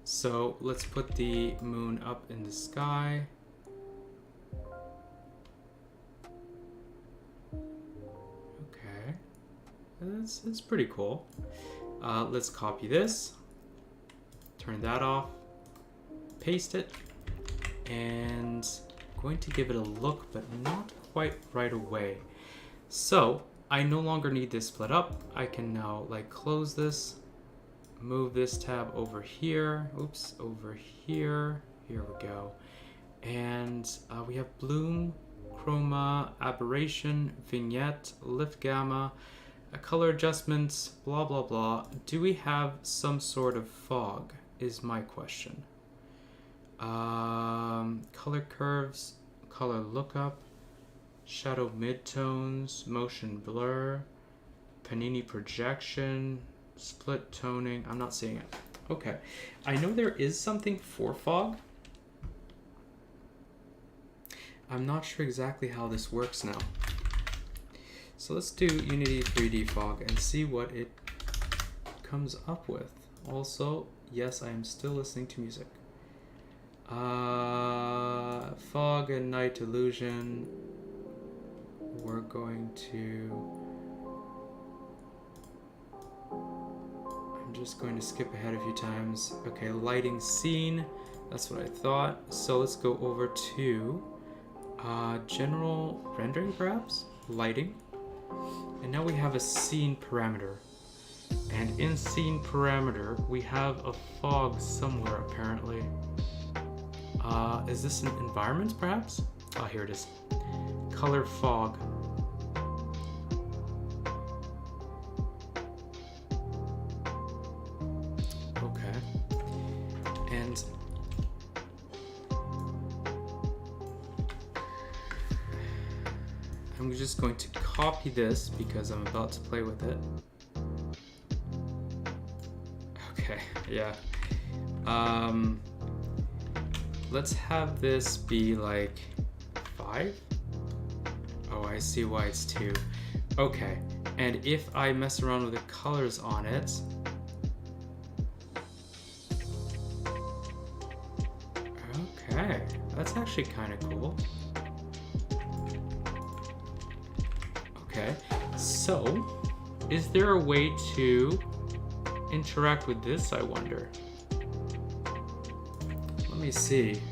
So let's put the moon up in the sky. Okay. That's pretty cool. Let's copy this. Turn that off. Paste it. And I'm going to give it a look, but not quite right away. So I no longer need this split up. I can now like close this, move this tab over here. Oops, over here. Here we go. And we have bloom, chroma, aberration, vignette, lift gamma, color adjustments, blah, blah, blah. Do we have some sort of fog is my question. Color curves, color lookup, shadow midtones, motion blur, Panini projection, split toning. I'm not seeing it. Okay. I know there is something for fog. I'm not sure exactly how this works now. So let's do Unity 3D fog and see what it comes up with. Also, yes, I am still listening to music. Fog and night illusion. We're going to... I'm just going to skip ahead a few times. Okay, lighting scene. That's what I thought. So let's go over to general rendering, perhaps? Lighting. And now we have a scene parameter. And in scene parameter, we have a fog somewhere, apparently. Is this an environment, perhaps? Oh, here it is. Color fog. Okay. And I'm just going to copy this because I'm about to play with it. Okay, yeah. Let's have this be like 5. Oh, I see why it's 2. Okay, and if I mess around with the colors on it, okay, that's actually kind of cool. Okay, so is there a way to interact with this, I wonder? Let me see.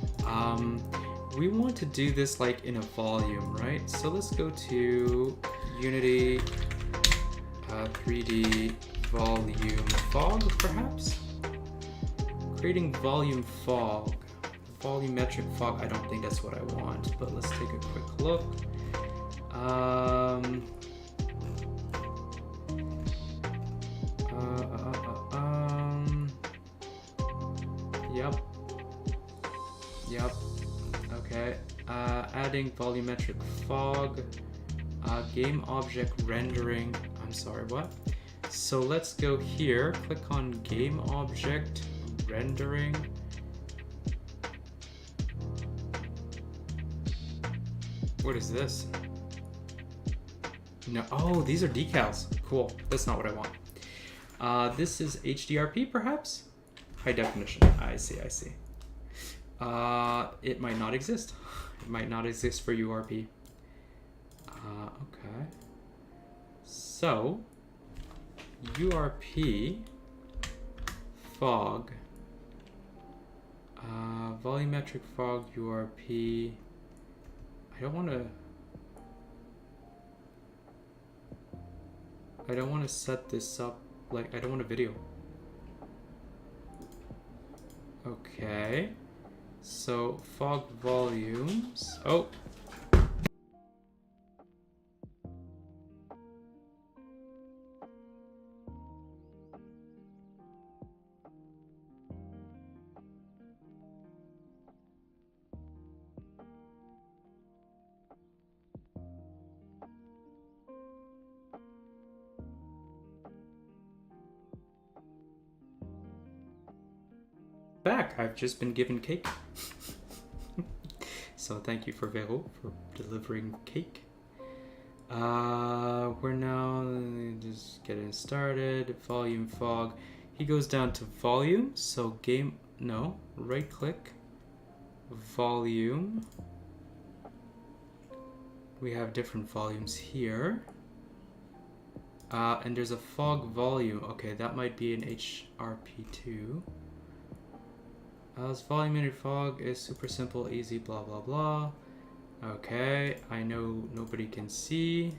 We want to do this like in a volume, right? So let's go to Unity 3D volume fog, perhaps? Creating volume fog. Volumetric fog, I don't think that's what I want, but let's take a quick look. Yep. Okay. Adding volumetric fog. Game object rendering. I'm sorry, what? So let's go here. Click on game object rendering. What is this? No. Oh, these are decals. Cool. That's not what I want. This is HDRP, perhaps? High definition. I see. It might not exist. It might not exist for URP. Okay. So, URP fog. Volumetric fog URP. I don't want to set this up, like, I don't want a video. Okay. So, fog volumes. Oh. Back. I've just been given cake. So thank you for Vero for delivering cake. We're now just getting started. Volume fog. He goes down to volume. So right click. Volume. We have different volumes here. And there's a fog volume. Okay, that might be an HRP2. This volumetric fog is super simple, easy, blah, blah, blah. Okay, I know nobody can see.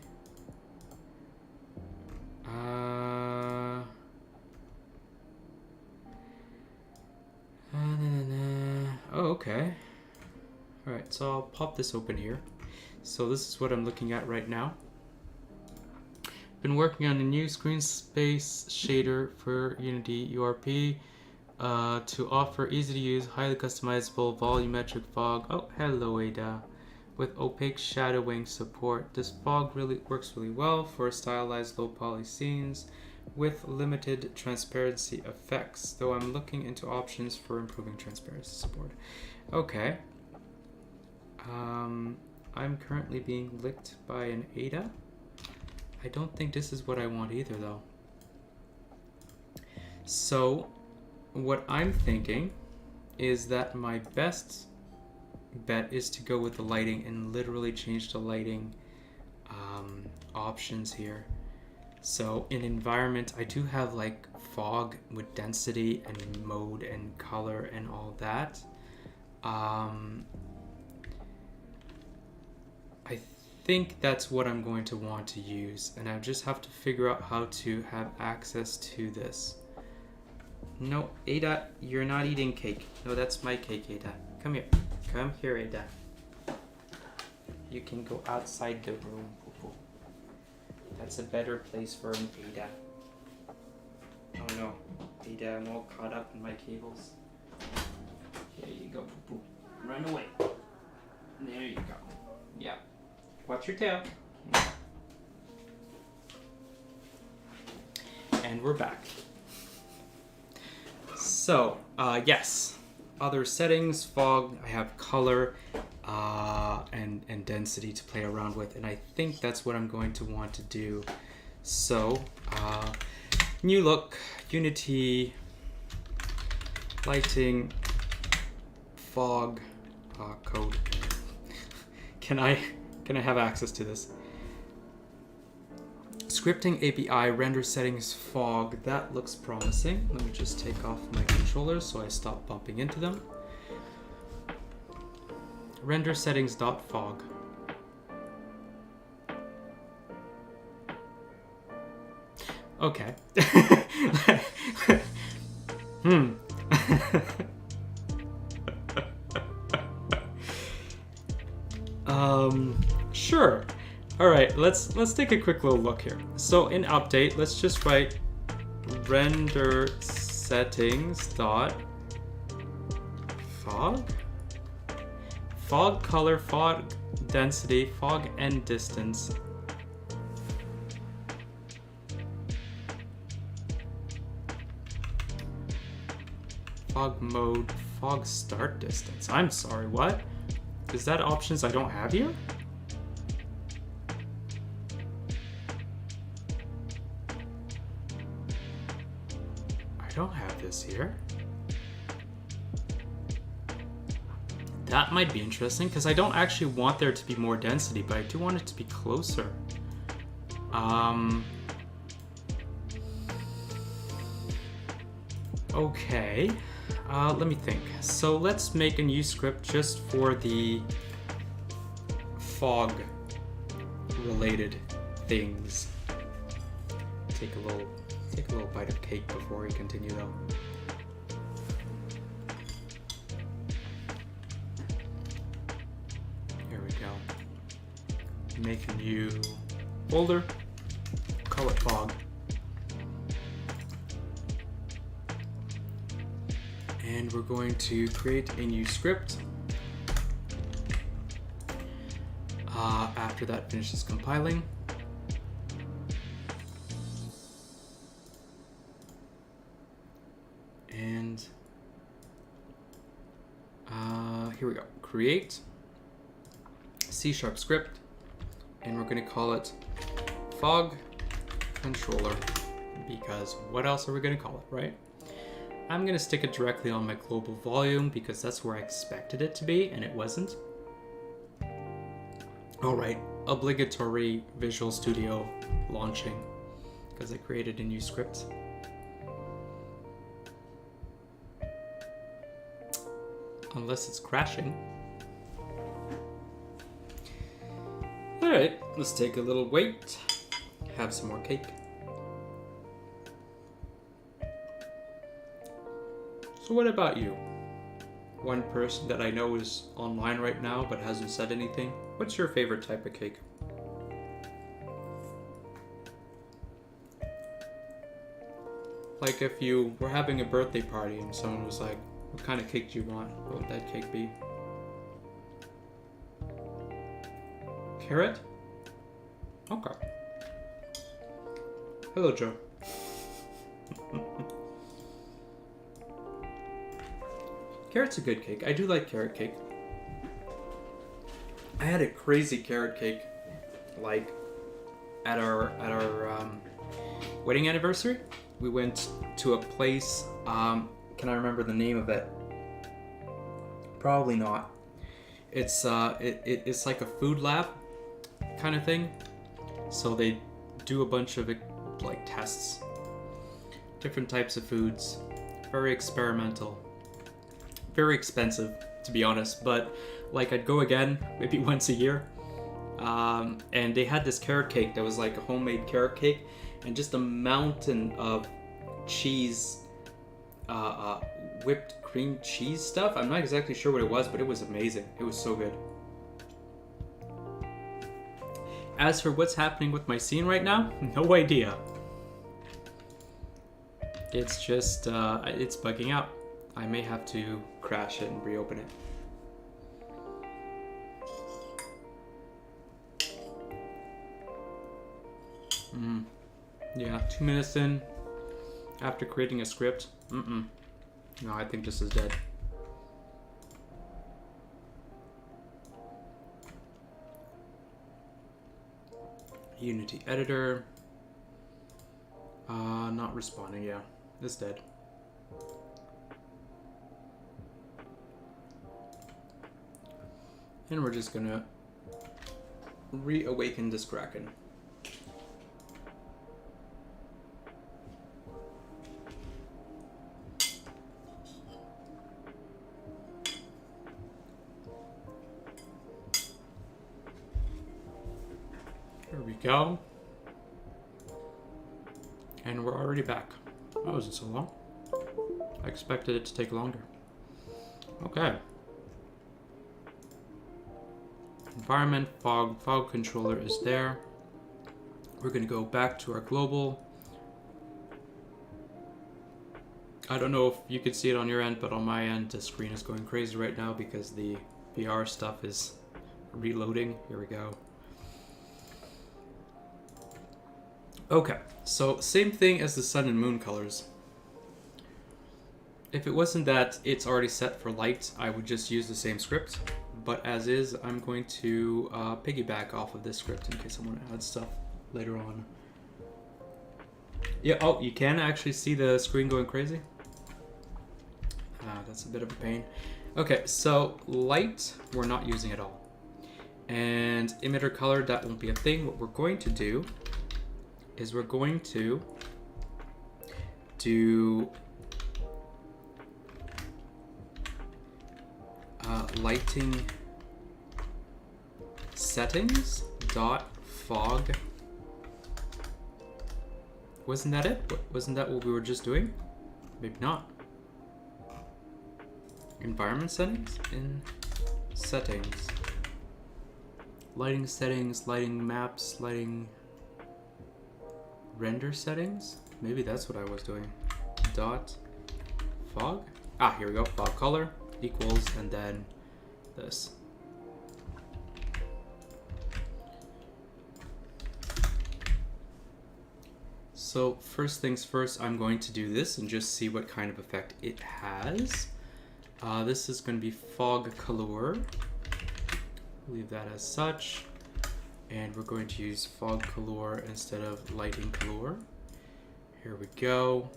Oh, okay. All right, so I'll pop this open here. So this is what I'm looking at right now. Been working on a new screen space shader for Unity URP. To offer easy to use, highly customizable volumetric fog. Oh, hello Ada. With opaque shadowing support. This fog really works really well for stylized low poly scenes with limited transparency effects, though I'm looking into options for improving transparency support. Okay. I'm currently being licked by an Ada. I don't think this is what I want either though. So what I'm thinking is that my best bet is to go with the lighting and literally change the lighting options here. So in environment, I do have like fog with density and mode and color and all that. I think that's what I'm going to want to use, and I just have to figure out how to have access to this. No, Ada, you're not eating cake. No, that's my cake, Ada. Come here. Come here, Ada. You can go outside the room, Poo-Poo. That's a better place for an Ada. Oh no, Ada, I'm all caught up in my cables. Here you go, Poo-Poo. Run away. There you go. Yeah. Watch your tail. And we're back. So, yes, other settings, fog, I have color and density to play around with, and I think that's what I'm going to want to do. So, new look, Unity, lighting, fog, code. Can I have access to this? Scripting API, render settings, fog, that looks promising. Let me just take off my controllers so I stop bumping into them. Render settings dot fog. Okay. Sure. All right, let's take a quick little look here. So in update, let's just write render settings dot fog, fog color, fog density, fog end distance. Fog mode, fog start distance. I'm sorry, what? Is that options I don't have here? I don't have this here. That might be interesting because I don't actually want there to be more density, but I do want it to be closer. Okay, let me think. So let's make a new script just for the fog related things. Take a little bite of cake before we continue though. Here we go. Make a new folder. Call it fog. And we're going to create a new script. After that finishes compiling. And here we go. Create C# script, and we're going to call it fog controller, because what else are we going to call it, right? I'm going to stick it directly on my global volume because that's where I expected it to be, and it wasn't. Alright, obligatory Visual Studio launching, because I created a new script. Unless it's crashing. Alright, let's take a little wait, have some more cake. So what about you? One person that I know is online right now but hasn't said anything. What's your favorite type of cake? Like if you were having a birthday party and someone was like, what kind of cake do you want? What would that cake be? Carrot? Okay. Hello, Joe. Carrot's a good cake. I do like carrot cake. I had a crazy carrot cake, like at our wedding anniversary. We went to a place. Can I remember the name of it? Probably not. It's it's like a food lab kind of thing. So they do a bunch of like tests, different types of foods, very experimental, very expensive to be honest. But like I'd go again maybe once a year. And they had this carrot cake that was like a homemade carrot cake, and just a mountain of cheese, whipped cream cheese stuff. I'm not exactly sure what it was, but it was amazing. It was so good. As for what's happening with my scene right now, no idea. It's just, it's bugging out. I may have to crash it and reopen it. Yeah, 2 minutes in, after creating a script, no, I think this is dead. Unity editor, not responding, yeah, it's dead. And we're just gonna reawaken this Kraken. Here we go. And we're already back. That wasn't so long. I expected it to take longer. Okay. Environment, fog controller is there. We're gonna go back to our global. I don't know if you can see it on your end, but on my end, the screen is going crazy right now because the VR stuff is reloading. Here we go. Okay, so same thing as the sun and moon colors. If it wasn't that it's already set for light, I would just use the same script. But as is, I'm going to piggyback off of this script in case I want to add stuff later on. Yeah, oh, you can actually see the screen going crazy? That's a bit of a pain. Okay, so light, we're not using at all. And emitter color, that won't be a thing. What we're going to do is we're going to do lighting settings dot fog. Wasn't that it? Wasn't that what we were just doing? Maybe not. Environment settings? In settings. Lighting settings, lighting maps, lighting render settings? Maybe that's what I was doing. Dot fog? Ah, here we go. Fog color equals, and then this. So first things first, I'm going to do this and just see what kind of effect it has. This is going to be fog color. Leave that as such. And we're going to use fog color instead of lighting color. Here we go.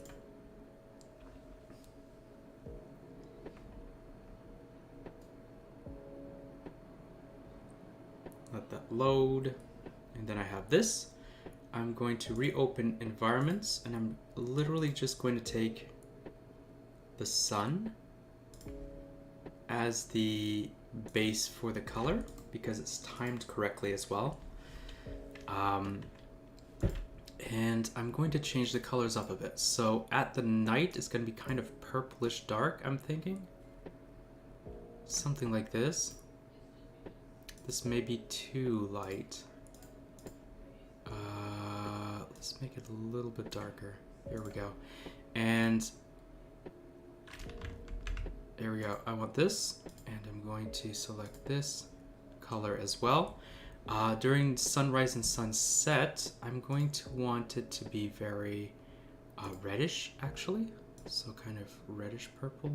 Let that load. And then I have this. I'm going to reopen environments, and I'm literally just going to take the sun as the base for the color because it's timed correctly as well. And I'm going to change the colors up a bit. So at the night, it's going to be kind of purplish dark, I'm thinking. Something like this. This may be too light. Let's make it a little bit darker. Here we go. And there we go. I want this, and I'm going to select this color as well. During sunrise and sunset, I'm going to want it to be very reddish, actually. So kind of reddish purple,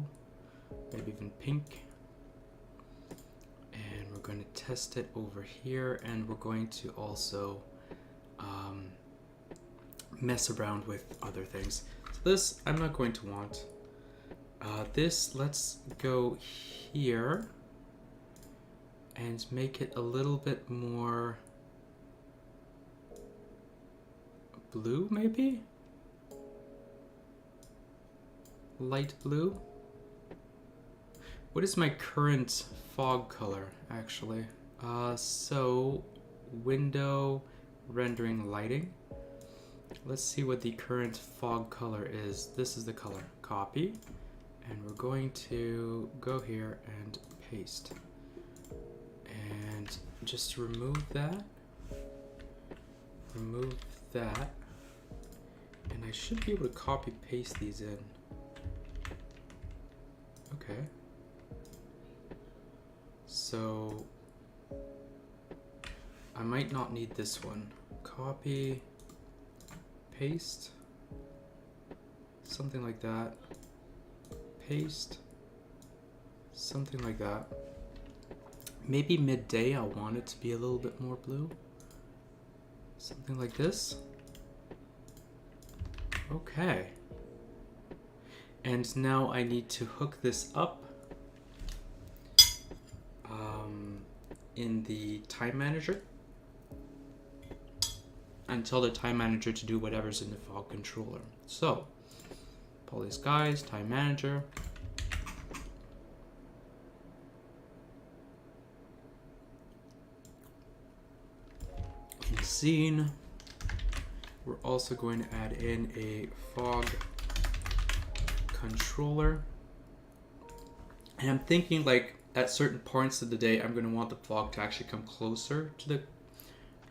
maybe even pink. And we're going to test it over here, and we're going to also mess around with other things. So this I'm not going to want. This, let's go here and make it a little bit more blue, maybe? Light blue? What is my current fog color, actually? So window rendering lighting. Let's see what the current fog color is. This is the color. Copy. And we're going to go here and paste. And just remove that. Remove that. And I should be able to copy paste these in. Okay. So I might not need this one. Copy, paste, something like that. Paste, something like that. Maybe midday I want it to be a little bit more blue. Something like this. Okay. And now I need to hook this up in the time manager and tell the time manager to do whatever's in the fog controller. So, Poly Skies, time manager. In scene, we're also going to add in a fog controller. And I'm thinking like at certain points of the day, I'm going to want the fog to actually come closer to the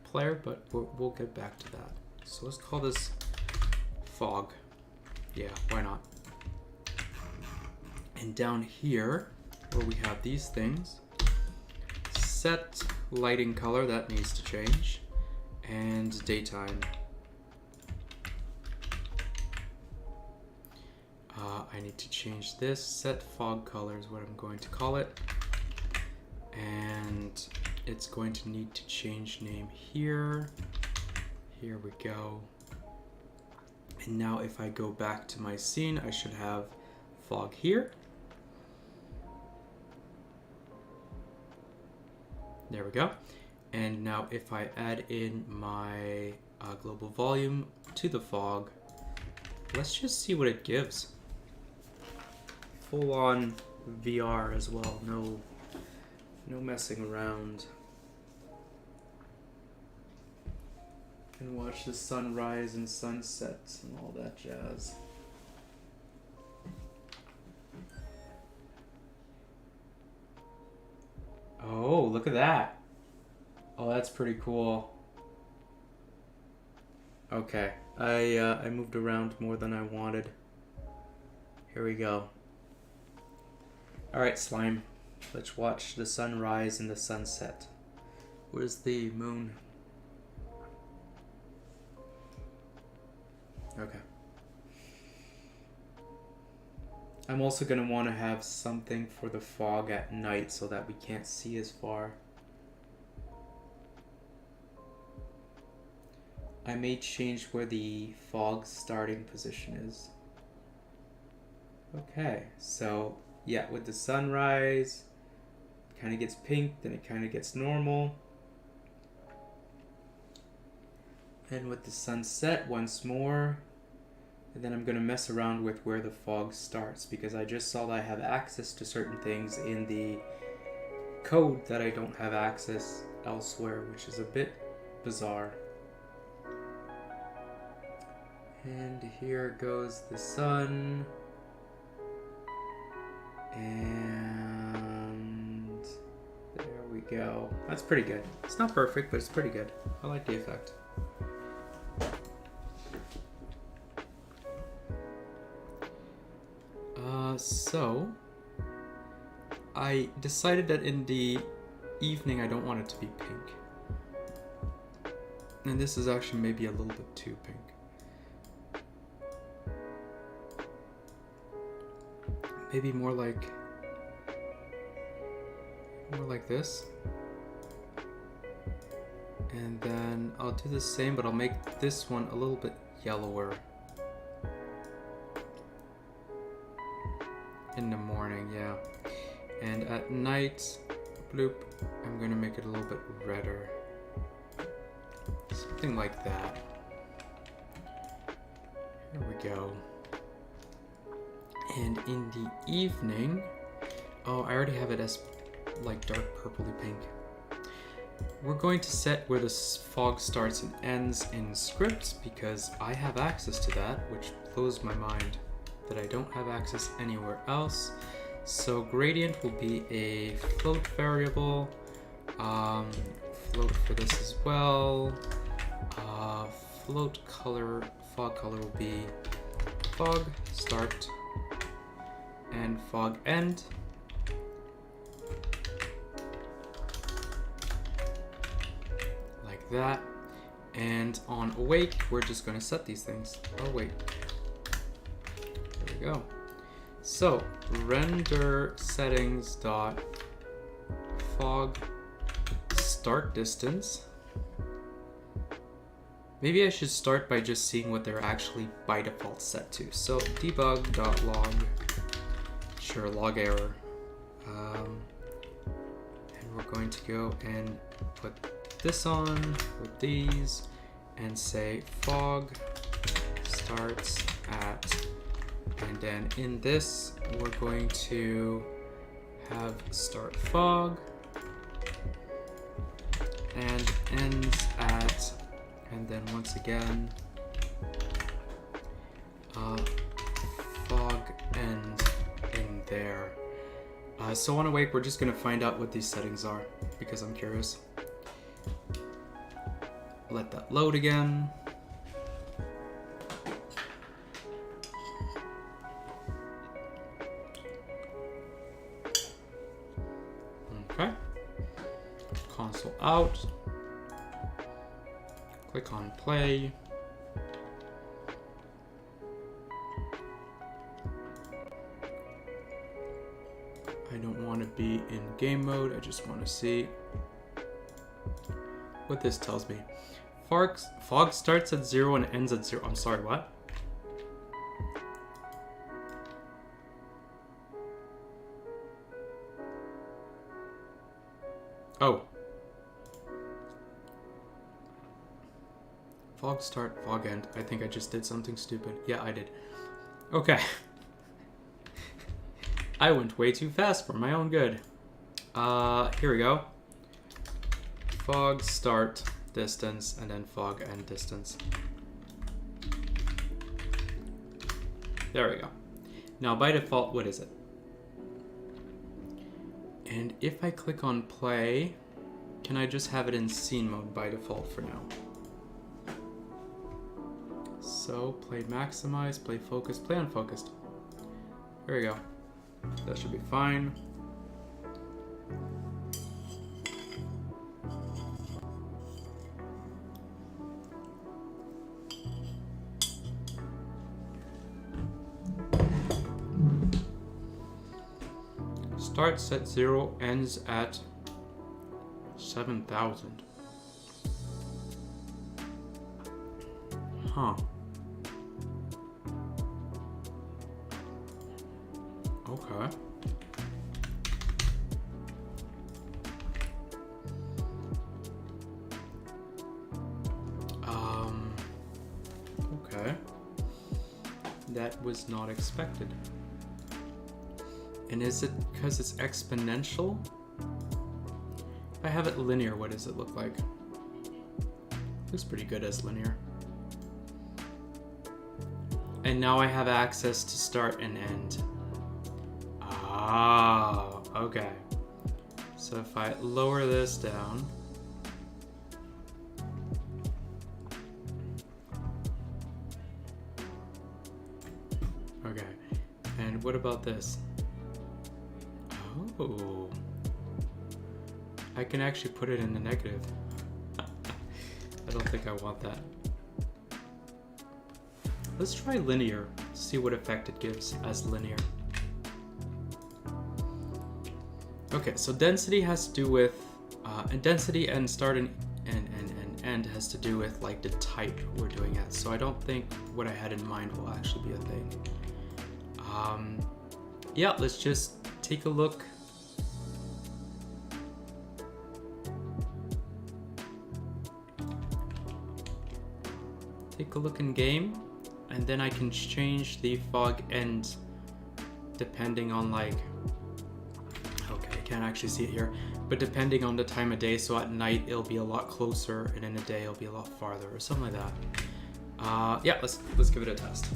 player, but we'll get back to that. So let's call this fog. Yeah, why not? And down here, where we have these things, set lighting color, that needs to change, and daytime. I need to change this. Set fog color is what I'm going to call it. And it's going to need to change name here. Here we go. And now if I go back to my scene, I should have fog here. There we go. And now if I add in my global volume to the fog, let's just see what it gives. Full on VR as well, no messing around. And watch the sunrise and sunset and all that jazz. Oh, look at that. Oh, that's pretty cool. Okay, I moved around more than I wanted. Here we go. Alright, slime. Let's watch the sunrise and the sunset. Where's the moon? Okay. I'm also going to want to have something for the fog at night so that we can't see as far. I may change where the fog starting position is. Okay, so yeah, with the sunrise, it kind of gets pink, then it kind of gets normal. And with the sunset once more, and then I'm going to mess around with where the fog starts because I just saw that I have access to certain things in the code that I don't have access elsewhere, which is a bit bizarre. And here goes the sun. And there we go. That's pretty good. It's not perfect, but it's pretty good. I like the effect. So I decided that in the evening I don't want it to be pink. And this is actually maybe a little bit too pink. Maybe more like this. And then I'll do the same, but I'll make this one a little bit yellower. In the morning, yeah. And at night, bloop, I'm gonna make it a little bit redder. Something like that. Here we go. And in the evening, oh, I already have it as like dark purpley pink. We're going to set where the fog starts and ends in script because I have access to that, which blows my mind that I don't have access anywhere else. So gradient will be a float variable. Float for this as well. Float color, fog color will be fog start and fog end. Like that. And on awake, we're just going to set these things. Oh wait. There we go. So render settings dot fog start distance. Maybe I should start by just seeing what they're actually by default set to. So debug.log, sure, log error. And we're going to go and put this on with these and say fog starts at, and then in this we're going to have start fog and ends at, and then once again fog end in there. So on awake, we're just going to find out what these settings are because I'm curious. Let that load again. Okay. Console out. Click on play. I don't want to be in game mode. I just want to see what this tells me. Fog starts at 0 and ends at 0. I'm sorry, what? Oh. Fog start, fog end. I think I just did something stupid. Yeah, I did. Okay. I went way too fast for my own good. Here we go. Fog start. distance, and then fog and distance. There we go. Now by default, what is it? And if I click on play, can I just have it in scene mode by default for now? So play maximize, play focus, play unfocused. There we go. That should be fine. Starts at 0, ends at 7,000. Huh. Okay. Okay. That was not expected. And is it because it's exponential? If I have it linear, what does it look like? Looks pretty good as linear. And now I have access to start and end. Ah, okay. So if I lower this down, okay. And what about this? Oh, I can actually put it in the negative. I don't think I want that. Let's try linear, see what effect it gives as linear. Okay, so density has to do with, and density and start and end has to do with like the type we're doing at. So I don't think what I had in mind will actually be a thing. Yeah, let's just take a look. Take a look in game, and then I can change the fog end depending on like, okay, I can't actually see it here, but depending on the time of day. So at night it'll be a lot closer, and in the day it'll be a lot farther, or something like that. Yeah, let's give it a test.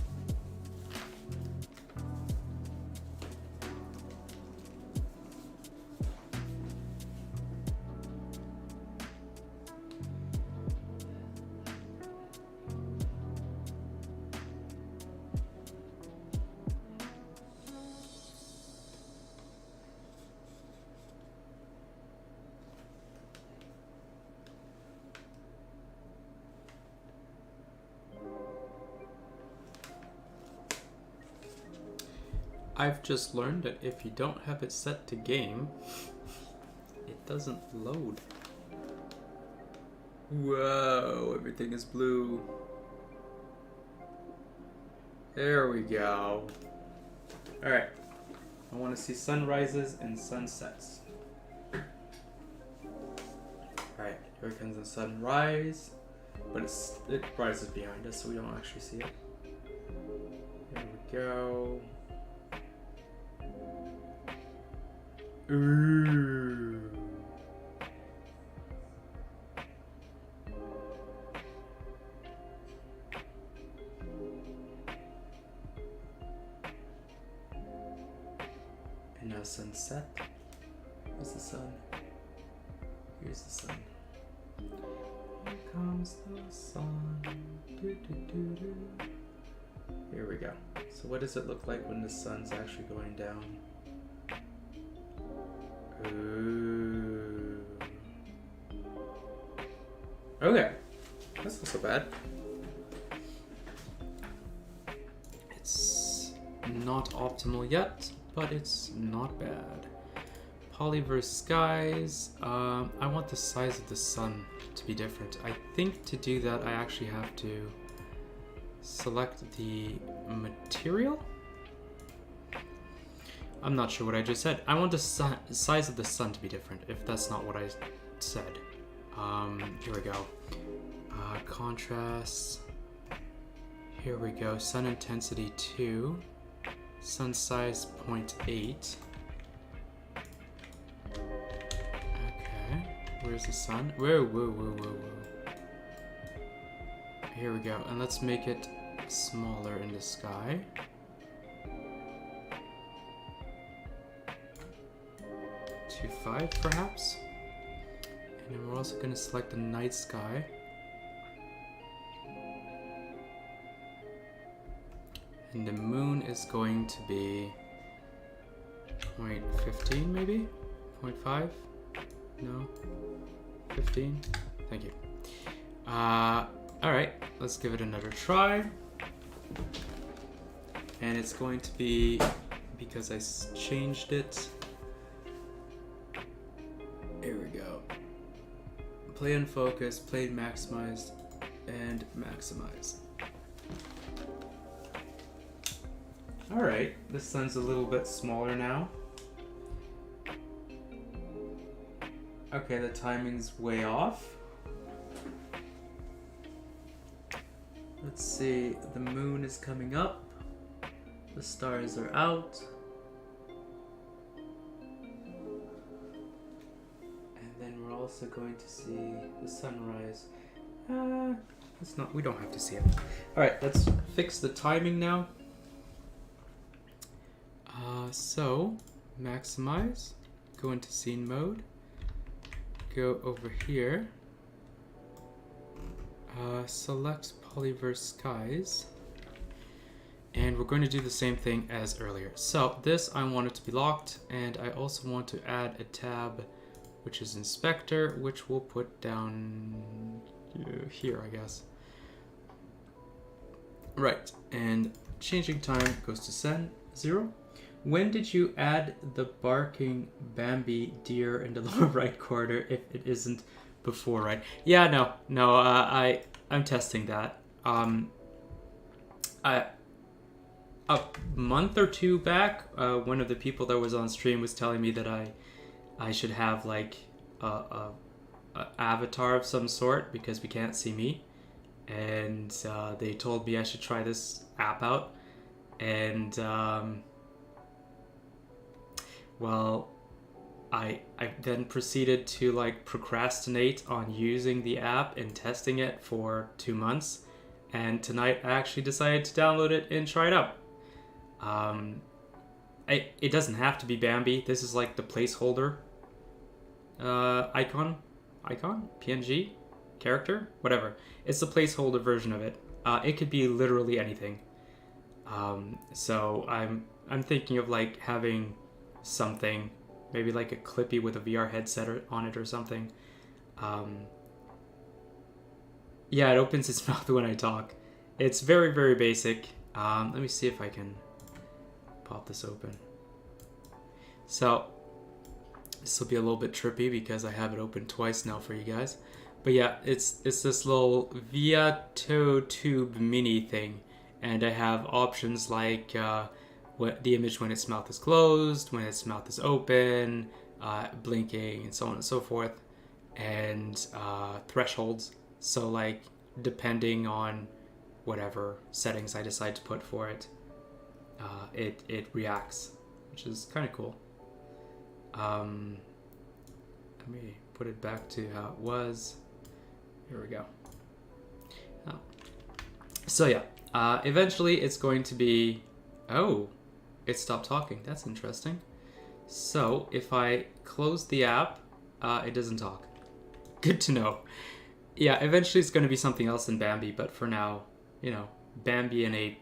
I've just learned that if you don't have it set to game, it doesn't load. Whoa, everything is blue. There we go. All right, I want to see sunrises and sunsets. All right, here comes the sunrise, but it rises behind us, so we don't actually see it. There we go. Ooh. And now sunset. Where's the sun? Here's the sun. Here comes the sun. Do, do, do, do. Here we go. So what does it look like when the sun's actually going down? Ooh. Okay, that's not so bad. It's not optimal yet, but it's not bad. Polyverse skies. I want the size of the sun to be different. I think to do that I actually have to select the material. I'm not sure what I just said. I want the size of the sun to be different, if that's not what I said. Here we go. Contrast. Here we go. Sun intensity 2. Sun size 0.8. Okay. Where's the sun? Whoa, whoa, whoa, whoa, whoa. here we go. And let's make it smaller in the sky. To 5 perhaps. And then we're also going to select the night sky. And the moon is going to be 0.15 maybe? 0.5? No? 15? Thank you. Alright, let's give it another try. And it's going to be, because I changed it. Here we go. Play unfocused, play maximized, and maximize. Alright, the sun's a little bit smaller now. Okay, the timing's way off. Let's see, the moon is coming up. The stars are out. And then we're also going to see the sunrise. We don't have to see it. Alright, let's fix the timing now. So, maximize, go into scene mode, go over here, select Polyverse Skies, and we're going to do the same thing as earlier. So this I want it to be locked, and I also want to add a tab which is Inspector, which we'll put down here, I guess. Right, and changing time goes to 0. When did you add the barking Bambi deer in the lower right corner if it isn't before, right? Yeah, no, I'm testing that. A month or two back, one of the people that was on stream was telling me that I should have like a avatar of some sort because we can't see me, and they told me I should try this app out, and well, I then proceeded to like procrastinate on using the app and testing it for 2 months, and tonight I actually decided to download it and try it out. It doesn't have to be Bambi. This is like the placeholder icon, PNG, character, whatever. It's the placeholder version of it. It could be literally anything. So I'm thinking of like having something, maybe like a Clippy with a VR headset on it or something. Yeah, it opens its mouth when I talk. It's very, very basic. Let me see if I can pop this open. So this will be a little bit trippy because I have it open twice now for you guys. But yeah, it's this little ViaToTube mini thing, and I have options like the image when its mouth is closed, when its mouth is open, blinking, and so on and so forth, and thresholds. So like depending on whatever settings I decide to put for it, it reacts, which is kind of cool. Let me put it back to how it was. Here we go. Oh. So yeah, eventually it's going to be... Oh, it stopped talking. That's interesting. So if I close the app, it doesn't talk. Good to know. Yeah, eventually it's going to be something else than Bambi, but for now, you know, Bambi in a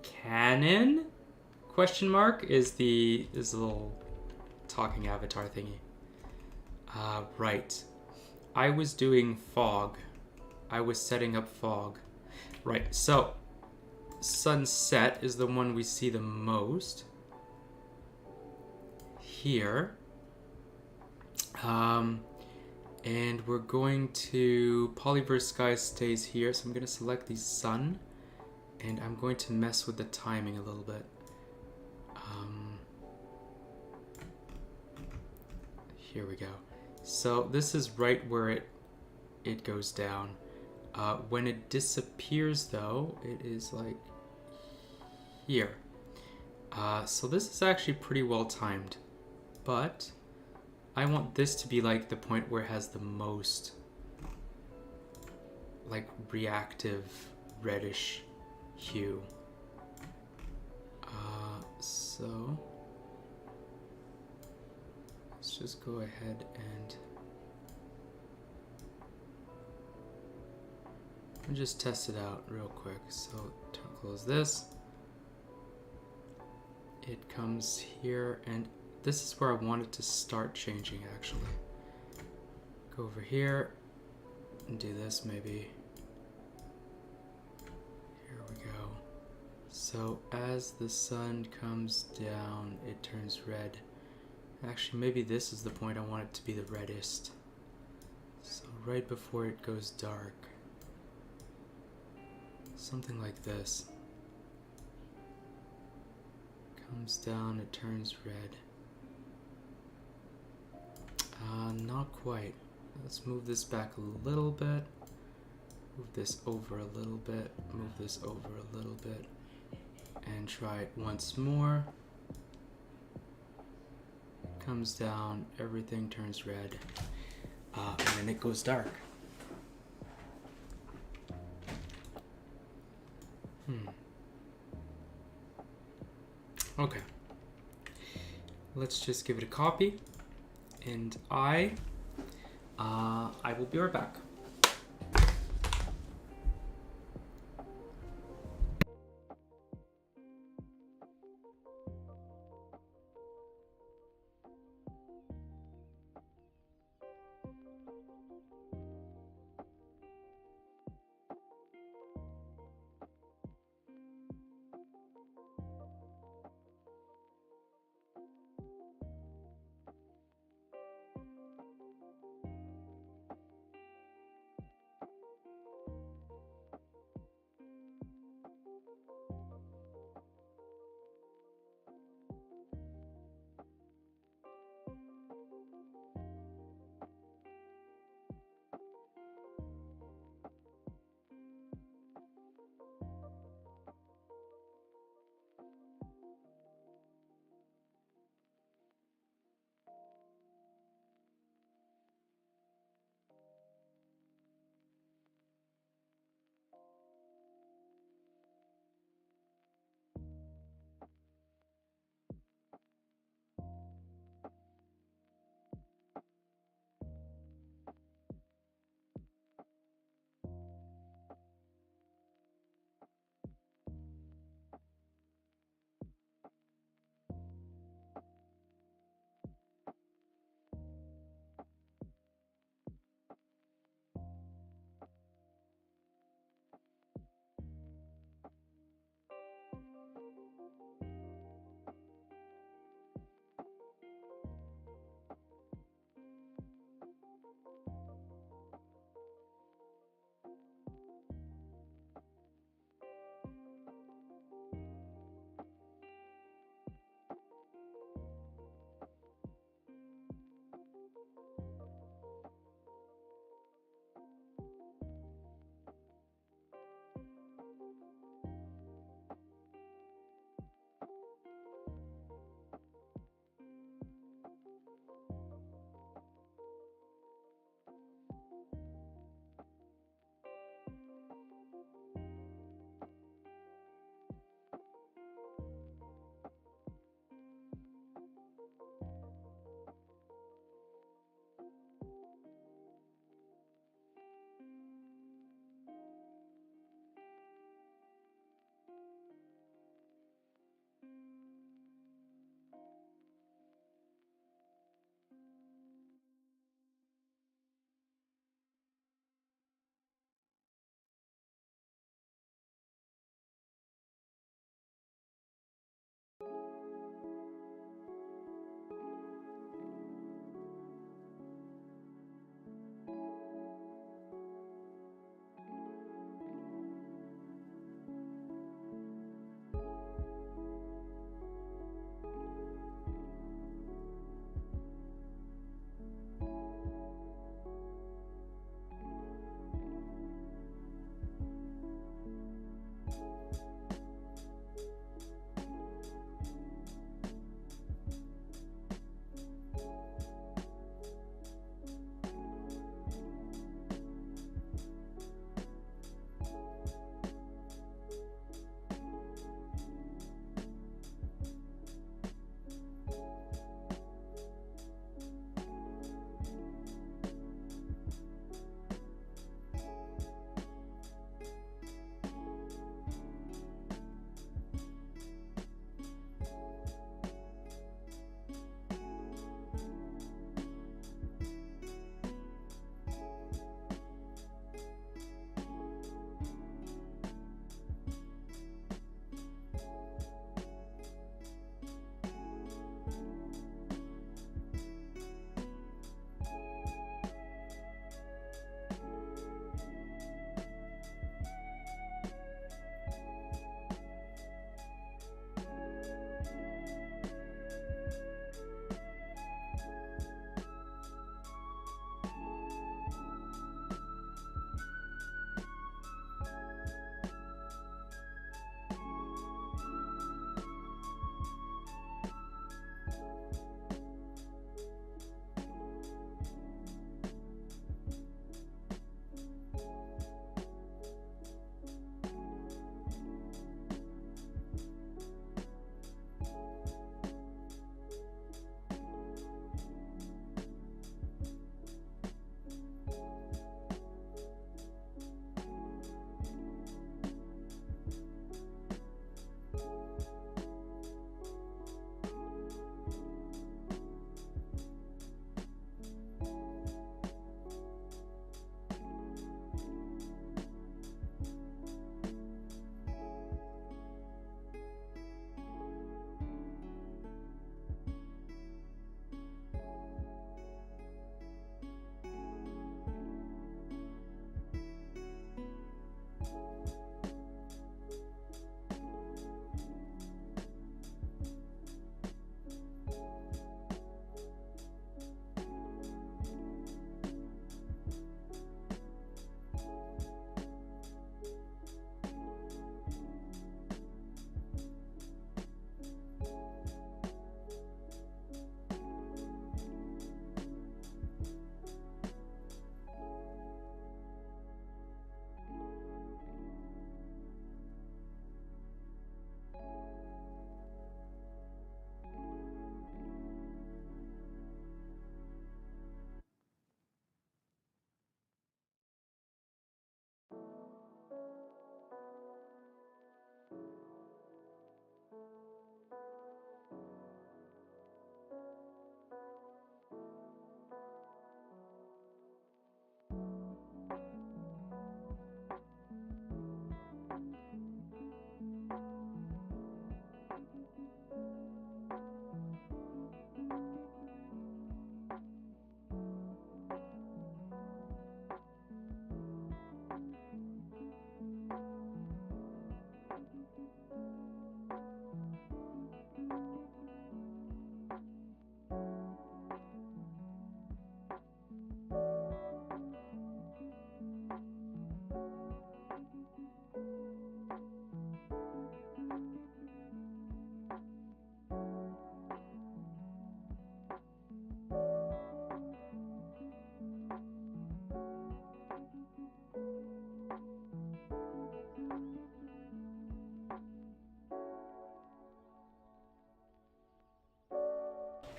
canon? Question mark is the little talking avatar thingy. Right. I was doing fog. I was setting up fog. Right, so sunset is the one we see the most here. And we're going to Polyverse Sky stays here, so I'm going to select the sun, and I'm going to mess with the timing a little bit. Here we go. So this is right where it goes down. When it disappears though, it is like here. So this is actually pretty well timed, but I want this to be like the point where it has the most like reactive reddish hue. So let's just go ahead and just test it out real quick. So close this. It comes here, and this is where I want it to start changing actually. Go over here and do this maybe. Here we go. So as the sun comes down, it turns red. Actually, maybe this is the point I want it to be the reddest. So right before it goes dark. Something like this. Comes down, it turns red. Not quite. Let's move this back a little bit. Move this over a little bit. Move this over a little bit. And try it once more. Comes down, everything turns red. And then it goes dark. Okay. Let's just give it a copy. And I will be right back.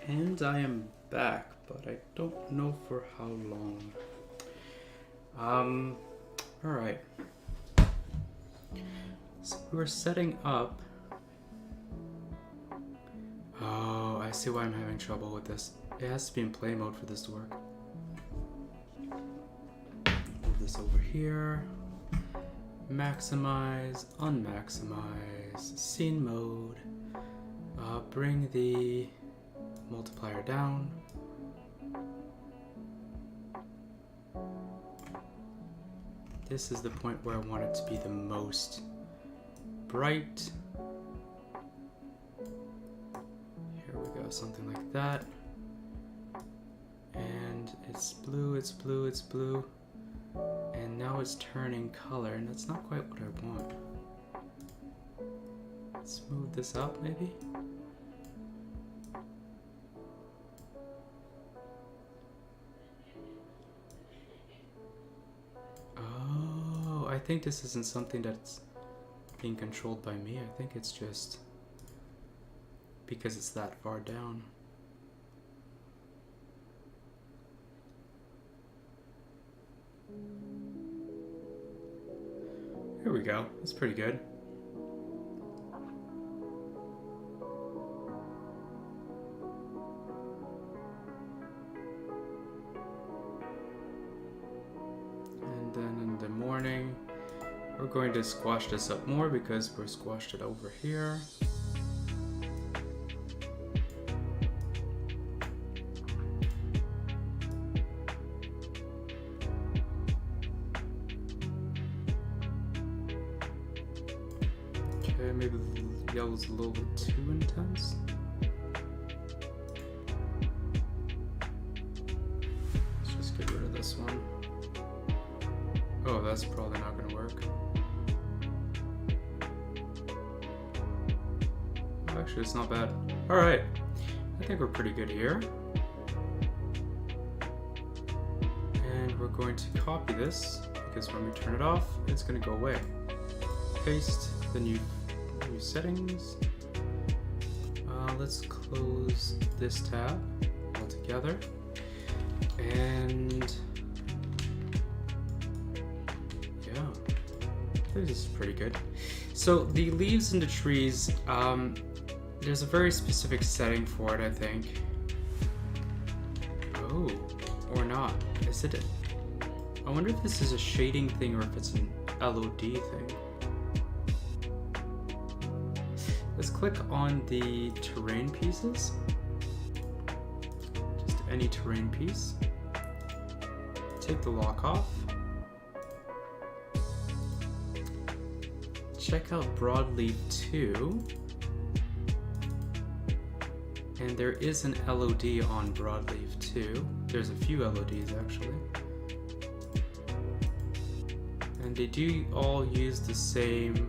And I am back, but I don't know for how long. Alright. So we were setting up. Oh, I see why I'm having trouble with this. It has to be in play mode for this to work. Move this over here. Maximize, unmaximize, scene mode. Bring the multiplier down. This is the point where I want it to be the most bright. Here we go, something like that. And it's blue, it's blue, it's blue. And now it's turning color, and that's not quite what I want. Let's move this up, maybe? Oh, I think this isn't something that's being controlled by me. I think it's just because it's that far down. Here we go. That's pretty good. And then in the morning, we're going to squash this up more because we're squashed it over here. Okay, maybe the yellow's a little bit too intense. Let's just get rid of this one. Oh, that's probably not going to work. Oh, actually, it's not bad. All right, I think we're pretty good here. And we're going to copy this because when we turn it off, it's going to go away. Paste the new settings. Let's close this tab altogether. And yeah, I think this is pretty good. So the leaves in the trees, there's a very specific setting for it, I think. Oh, or not. Is it? I wonder if this is a shading thing or if it's an LOD thing. Let's click on the terrain pieces. Just any terrain piece. Take the lock off. Check out Broadleaf 2. And there is an LOD on Broadleaf 2. There's a few LODs actually. And they do all use the same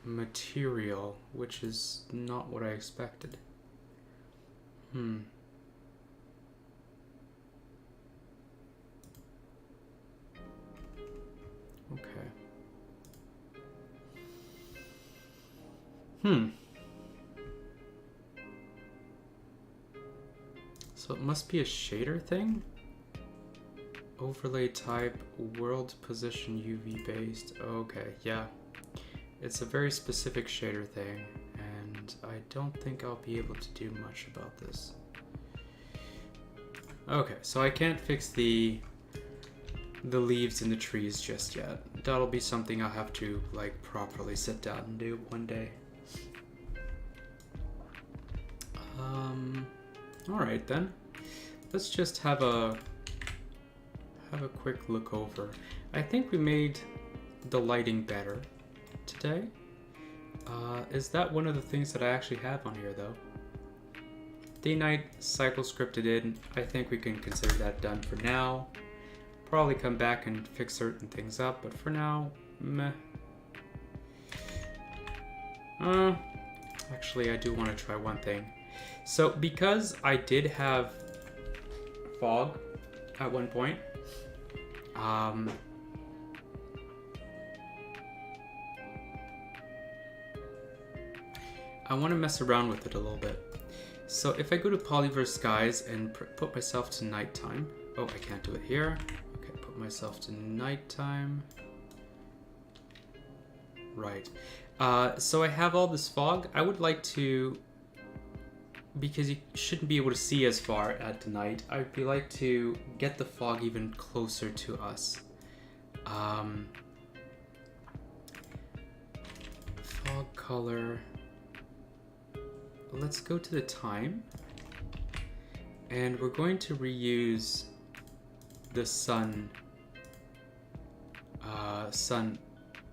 material, which is not what I expected. Okay. So it must be a shader thing? Overlay type, world position UV based. Okay, yeah. It's a very specific shader thing, and I don't think I'll be able to do much about this. Okay, so I can't fix the leaves in the trees just yet. That'll be something I'll have to like properly sit down and do one day. All right then. Let's just have a quick look over. I think we made the lighting better today. Is that one of the things that I actually have on here though? Day-night cycle scripted in. I think we can consider that done for now. Probably come back and fix certain things up, but for now, meh. Actually, I do want to try one thing. So because I did have fog at one point, I want to mess around with it a little bit. So if I go to Polyverse Skies and put myself to nighttime. Oh, I can't do it here. Okay, put myself to nighttime. Right. So I have all this fog. I would like to, because you shouldn't be able to see as far at night, I'd like to get the fog even closer to us. Fog color. Let's go to the time. And we're going to reuse the sun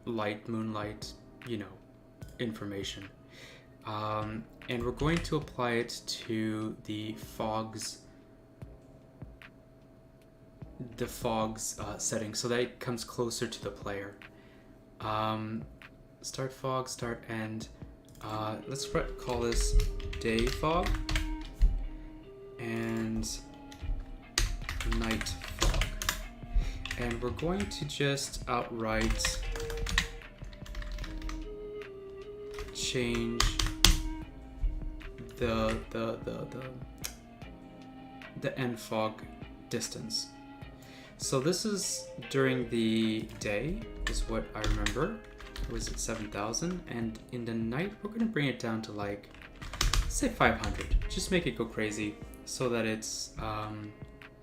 light, moonlight, you know, information. And we're going to apply it to the fog's setting so that it comes closer to the player. Start fog, start end. Let's call this day fog and night fog. And we're going to just outright change the end fog distance. So this is during the day, is what I remember. It was at 7,000, and in the night we're gonna bring it down to like, let's say 500. Just make it go crazy so that it's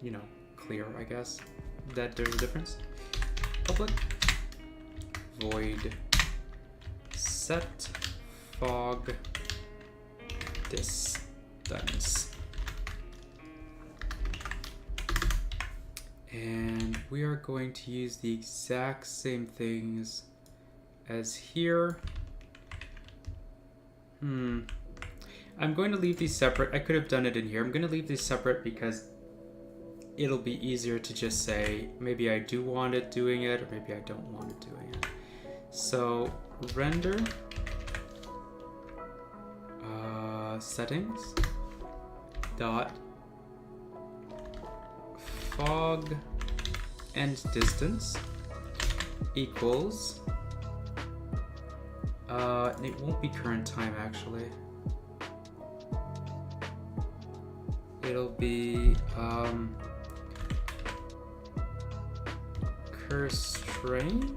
you know, clear, I guess, that there's a difference. Public void set fog distance. And we are going to use the exact same things as here. I'm going to leave these separate. I could have done it in here. I'm going to leave these separate because it'll be easier to just say, maybe I do want it doing it, or maybe I don't want it doing it. So render settings dot fog end distance equals it won't be current time actually. It'll be constraint,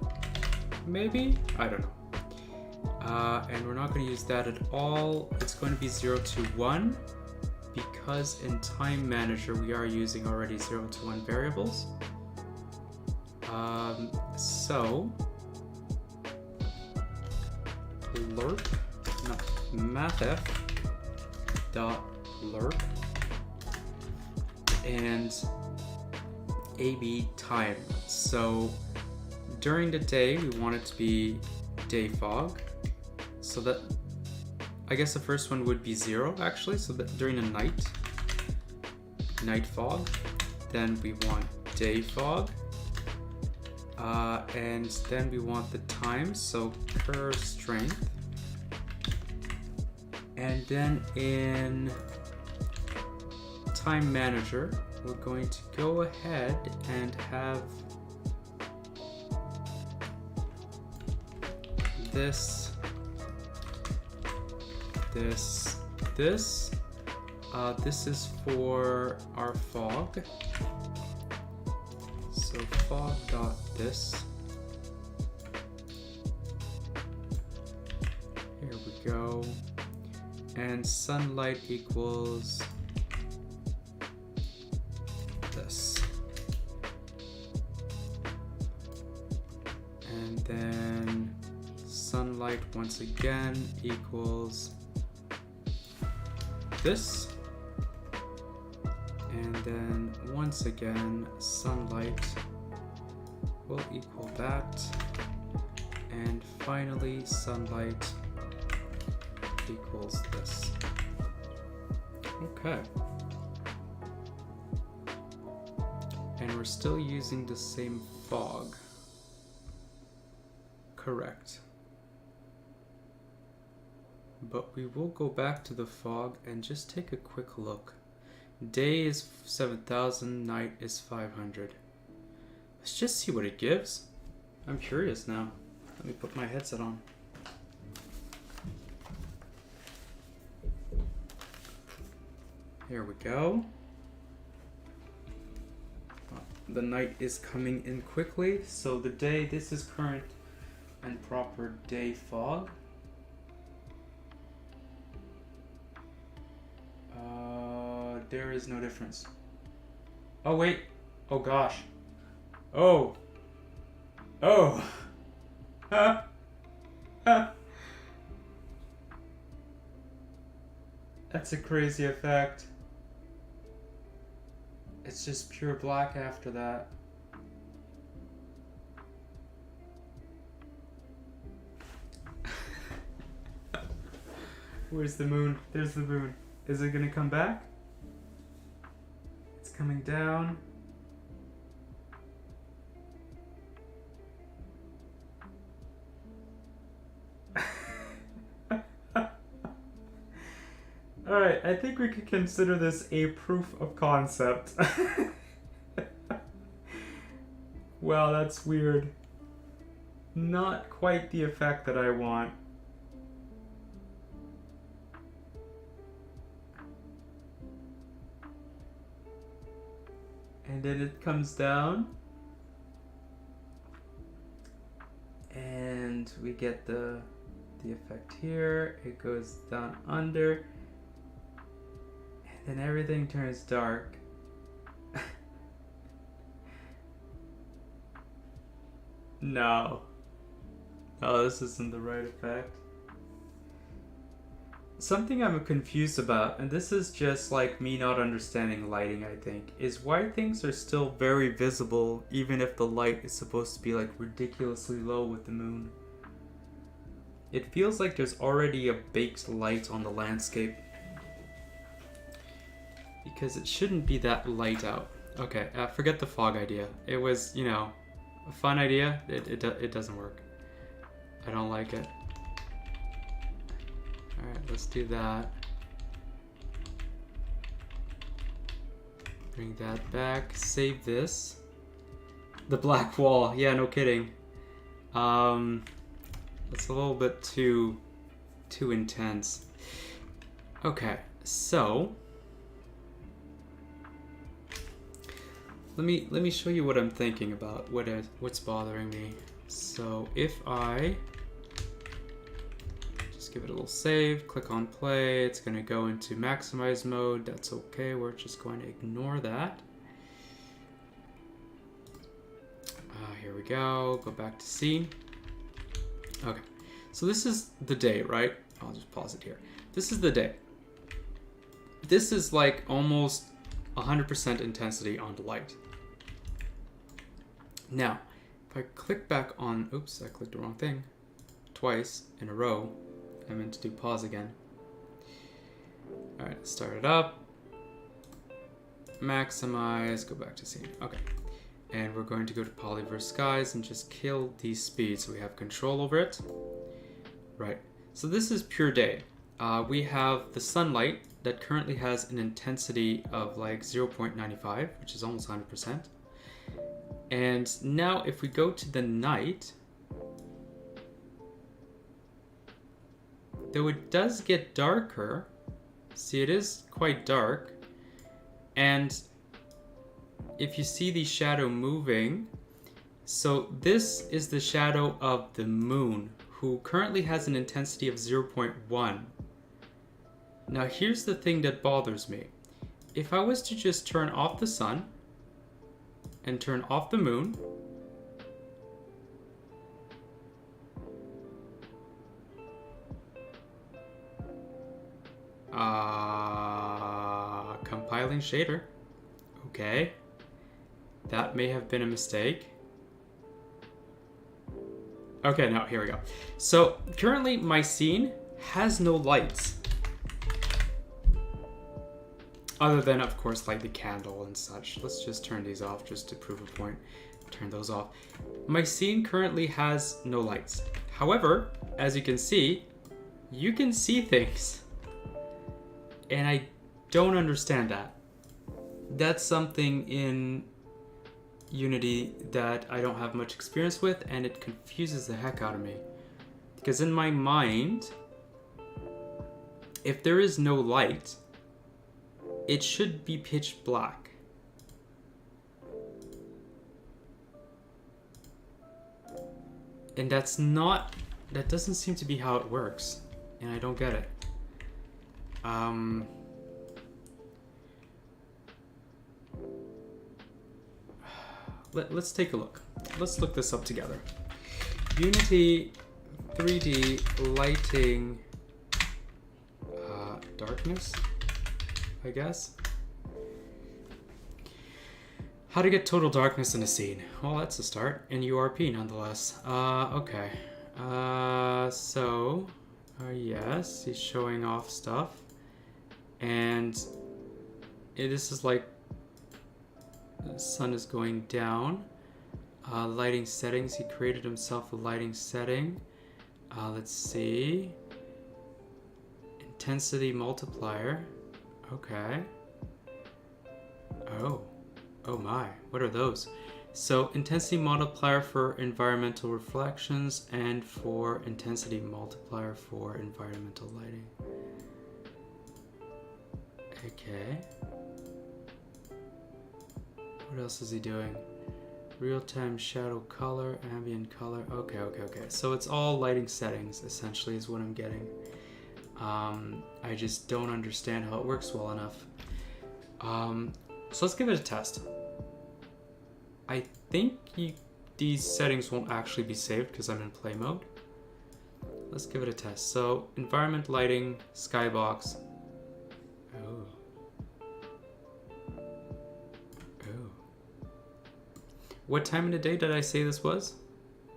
maybe? I don't know. And we're not going to use that at all. It's going to be 0 to 1 because in Time Manager we are using already 0 to 1 variables. So lerp, no, mathf dot lerp and AB time. So during the day we want it to be day fog. So that, I guess the first one would be 0 actually. So that during the night fog, then we want day fog. And then we want the time, so per strength. And then in Time Manager, we're going to go ahead and have this. This is for our fog. So fog dot this. Here we go. And sunlight equals this. And then sunlight once again equals this. And then once again, sunlight will equal that. And finally, sunlight equals this. Okay. And we're still using the same fog. Correct. But we will go back to the fog and just take a quick look. Day is 7,000, night is 500. Let's just see what it gives. I'm curious now. Let me put my headset on. Here we go. The night is coming in quickly, so the day, this is current and proper day fog. There is no difference. Oh wait, oh gosh. Oh. Oh. Ha. Ha. That's a crazy effect. It's just pure black after that. Where's the moon? There's the moon. Is it gonna come back? It's coming down. Alright, I think we could consider this a proof of concept. Wow, that's weird. Not quite the effect that I want. And then it comes down. And we get the effect here. It goes down under. And then everything turns dark. No. No, this isn't the right effect. Something I'm confused about, and this is just like me not understanding lighting, I think, is why things are still very visible even if the light is supposed to be like ridiculously low with the moon. It feels like there's already a baked light on the landscape. Because it shouldn't be that light out. Okay, forget the fog idea. It was, you know, a fun idea. It doesn't work. I don't like it. Alright, let's do that. Bring that back. Save this. The black wall. Yeah, no kidding. It's a little bit too intense. Okay, so let me show you what I'm thinking about, what's bothering me. So if I just give it a little save, click on play, it's going to go into maximize mode. That's okay. We're just going to ignore that. Here we go. Go back to scene. Okay. So this is the day, right? I'll just pause it here. This is the day. This is like almost 100% intensity on the light. Now, if I click back on, oops, I clicked the wrong thing twice in a row. I meant to do pause again. All right, start it up. Maximize, go back to scene. Okay. And we're going to go to Polyverse Skies and just kill these speeds so we have control over it. Right. So this is pure day. We have the sunlight that currently has an intensity of like 0.95, which is almost 100%. And now if we go to the night, though it does get darker, see, it is quite dark, and if you see the shadow moving, so this is the shadow of the moon, who currently has an intensity of 0.1. Now here's the thing that bothers me. If I was to just turn off the sun and turn off the moon, compiling shader. Okay. That may have been a mistake. Okay, now here we go. So currently my scene has no lights. Other than, of course, like the candle and such. Let's just turn these off just to prove a point. Turn those off. My scene currently has no lights. However, as you can see things. And I don't understand that. That's something in Unity that I don't have much experience with, and it confuses the heck out of me. Because in my mind, if there is no light, it should be pitch black. And that doesn't seem to be how it works. And I don't get it. Let's take a look. Let's look this up together. Unity 3D lighting darkness, I guess. How to get total darkness in a scene. Well, that's a start. In URP, nonetheless. Okay. Yes, he's showing off stuff. And this is like the sun is going down. Lighting settings. He created himself a lighting setting. Let's see. Intensity multiplier. Okay. Oh my, what are those? So intensity multiplier for environmental reflections and for intensity multiplier for environmental lighting. Okay. What else is he doing? Real-time shadow color, ambient color. Okay. So it's all lighting settings, essentially, is what I'm getting. I just don't understand how it works well enough. So let's give it a test. I think these settings won't actually be saved because I'm in play mode. Let's give it a test. So environment lighting, skybox. Oh. What time of the day did I say this was?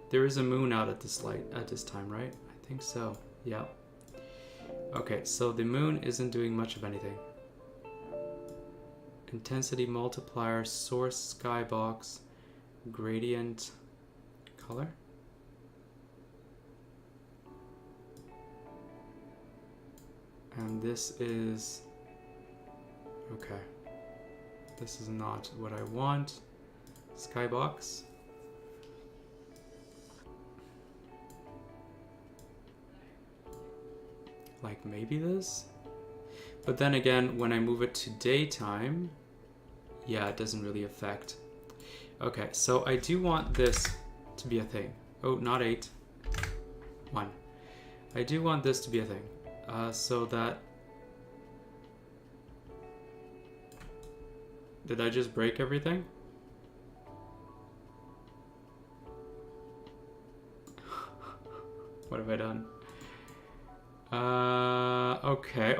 There is a moon out at this time, right? I think so. Yeah. Okay, so the moon isn't doing much of anything. Intensity multiplier, source skybox, gradient color. And this is, okay. This is not what I want. Skybox. Like maybe this? But then again, when I move it to daytime, yeah, it doesn't really affect. Okay, so I do want this to be a thing. Oh, not 8. 1. I do want this to be a thing. So that... Did I just break everything? What have I done? Okay.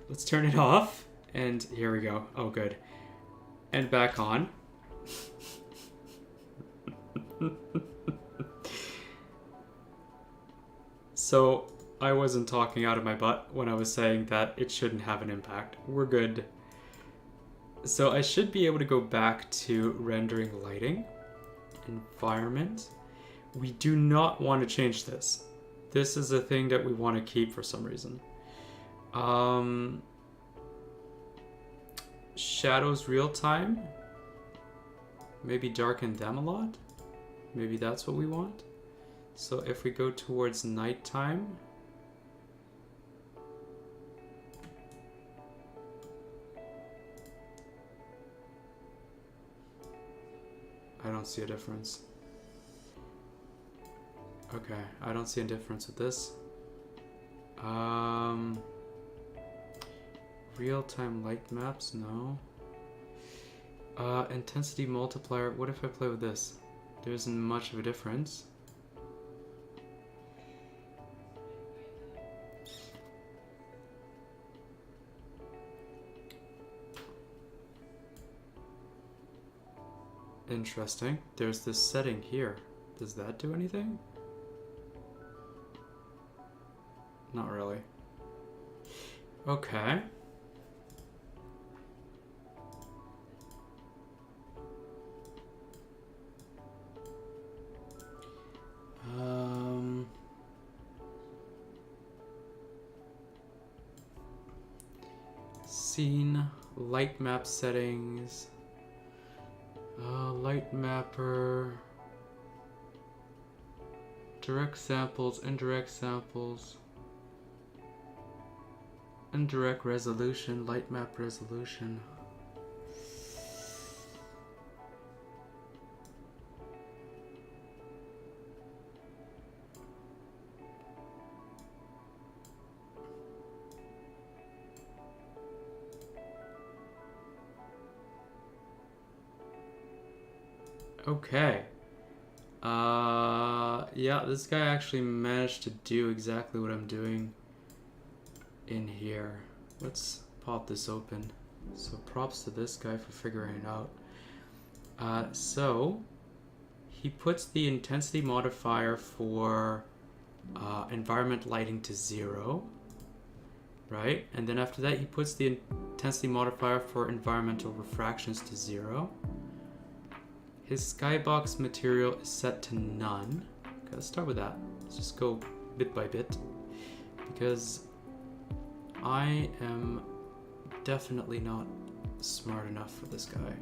Let's turn it off. And here we go. Oh, good. And back on. So, I wasn't talking out of my butt when I was saying that it shouldn't have an impact. We're good. So, I should be able to go back to rendering lighting, environment. We do not want to change this. This is a thing that we want to keep for some reason. Shadows real time. Maybe darken them a lot. Maybe that's what we want. So if we go towards nighttime. I don't see a difference. Okay, I don't see a difference with this. Real-time light maps, no. Intensity multiplier, what if I play with this? There isn't much of a difference. Interesting. There's this setting here. Does that do anything? Not really. Okay. Scene, light map settings, light mapper, direct samples, indirect samples. Indirect resolution, light map resolution. Okay. Yeah, this guy actually managed to do exactly what I'm doing in here. Let's pop this open. So props to this guy for figuring it out. So he puts the intensity modifier for environment lighting to 0, right? And then after that he puts the intensity modifier for environmental refractions to 0. His skybox material is set to none. Okay, let's start with that. Let's just go bit by bit, because I am definitely not smart enough for this guy.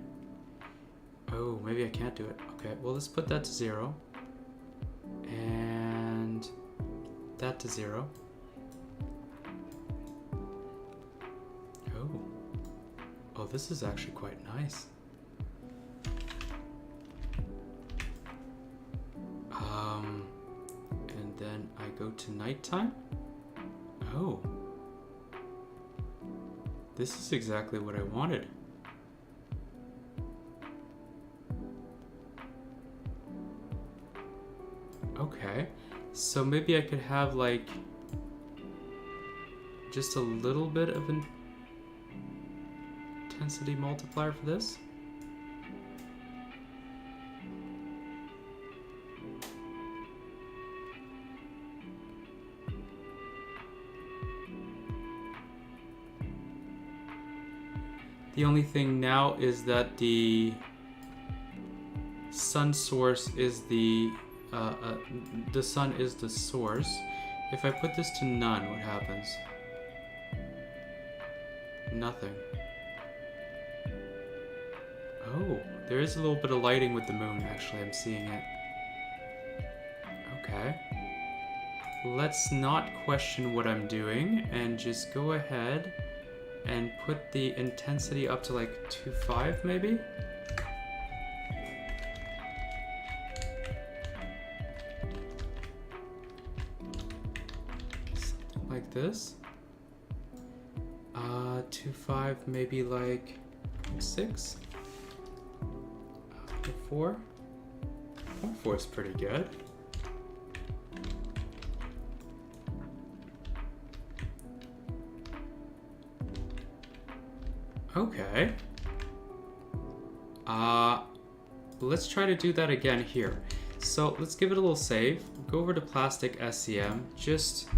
Oh, maybe I can't do it. Okay, well, let's put that to 0. And that to 0. Oh. Oh, this is actually quite nice. And then I go to nighttime. Oh. This is exactly what I wanted. Okay. So maybe I could have like just a little bit of an intensity multiplier for this. The only thing now is that the sun source is the sun is the source. If I put this to none, what happens? Nothing. Oh, there is a little bit of lighting with the moon, actually. I'm seeing it. Okay. Let's not question what I'm doing and just go ahead and put the intensity up to like 2.5 maybe? Something like this. 2.5 maybe like 6? 4? 4 is pretty good. Okay. Let's try to do that again here. So let's give it a little save. Go over to Plastic SCM. Just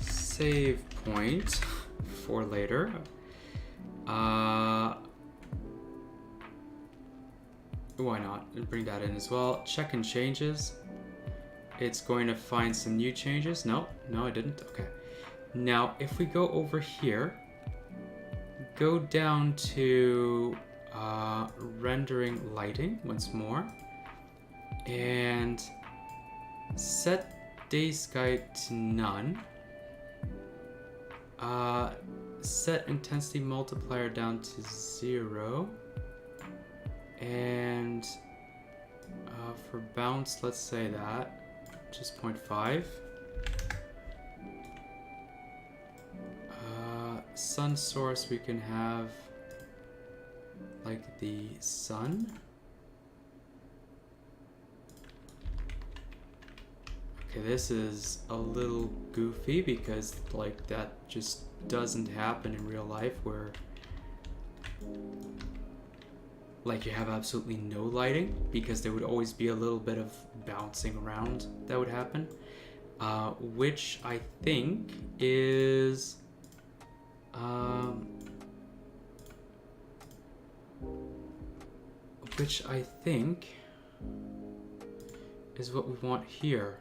save point for later. Why not? Bring that in as well. Check and changes. It's going to find some new changes. No, I didn't. Okay. Now, if we go over here, go down to rendering lighting once more, and set day sky to none. Set intensity multiplier down to 0, and for bounce, let's say that just 0.5. Sun source, we can have like the sun. Okay, this is a little goofy because like that just doesn't happen in real life, where like you have absolutely no lighting, because there would always be a little bit of bouncing around that would happen, which I think is what we want here.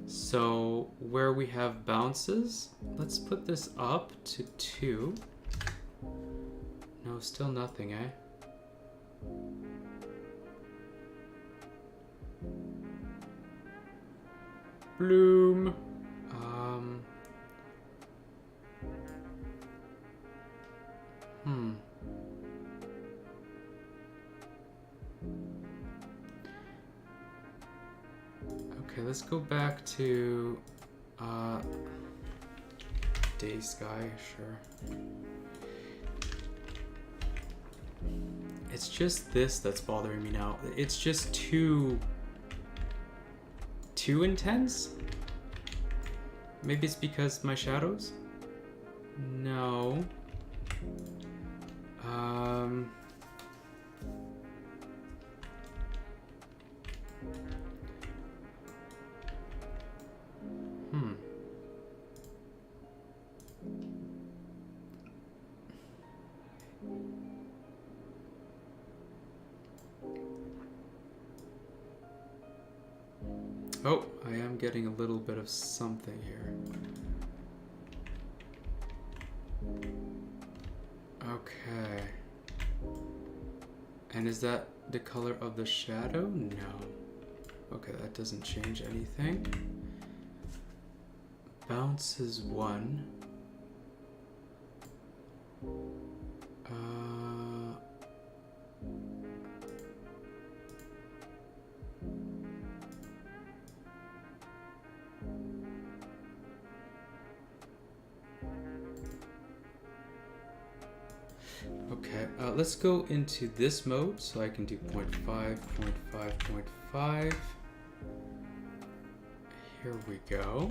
So where we have bounces, let's put this up to 2. No, still nothing, eh? Bloom. Okay, let's go back to day sky, sure. It's just this that's bothering me now. It's just too intense? Maybe it's because my shadows? No. Oh, I am getting a little bit of something here. Okay. And is that the color of the shadow? No. Okay, that doesn't change anything. Bounce is 1. Okay, let's go into this mode so I can do 0.5, 0.5, 0.5. Here we go.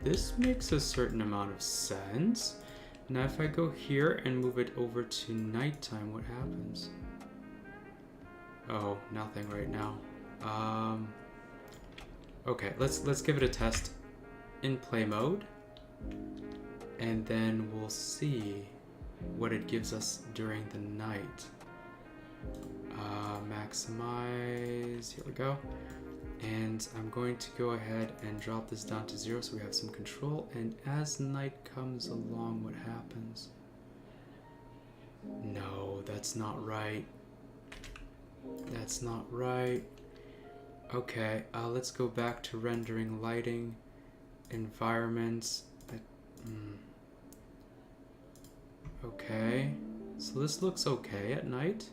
This makes a certain amount of sense. Now if I go here and move it over to nighttime, what happens? Oh, nothing right now. Okay, let's give it a test in play mode, and then we'll see what it gives us during the night. Maximize, here we go. And I'm going to go ahead and drop this down to 0 so we have some control. And as night comes along, what happens? No, that's not right. That's not right. Okay, let's go back to rendering lighting, environments. Okay, so this looks okay at night.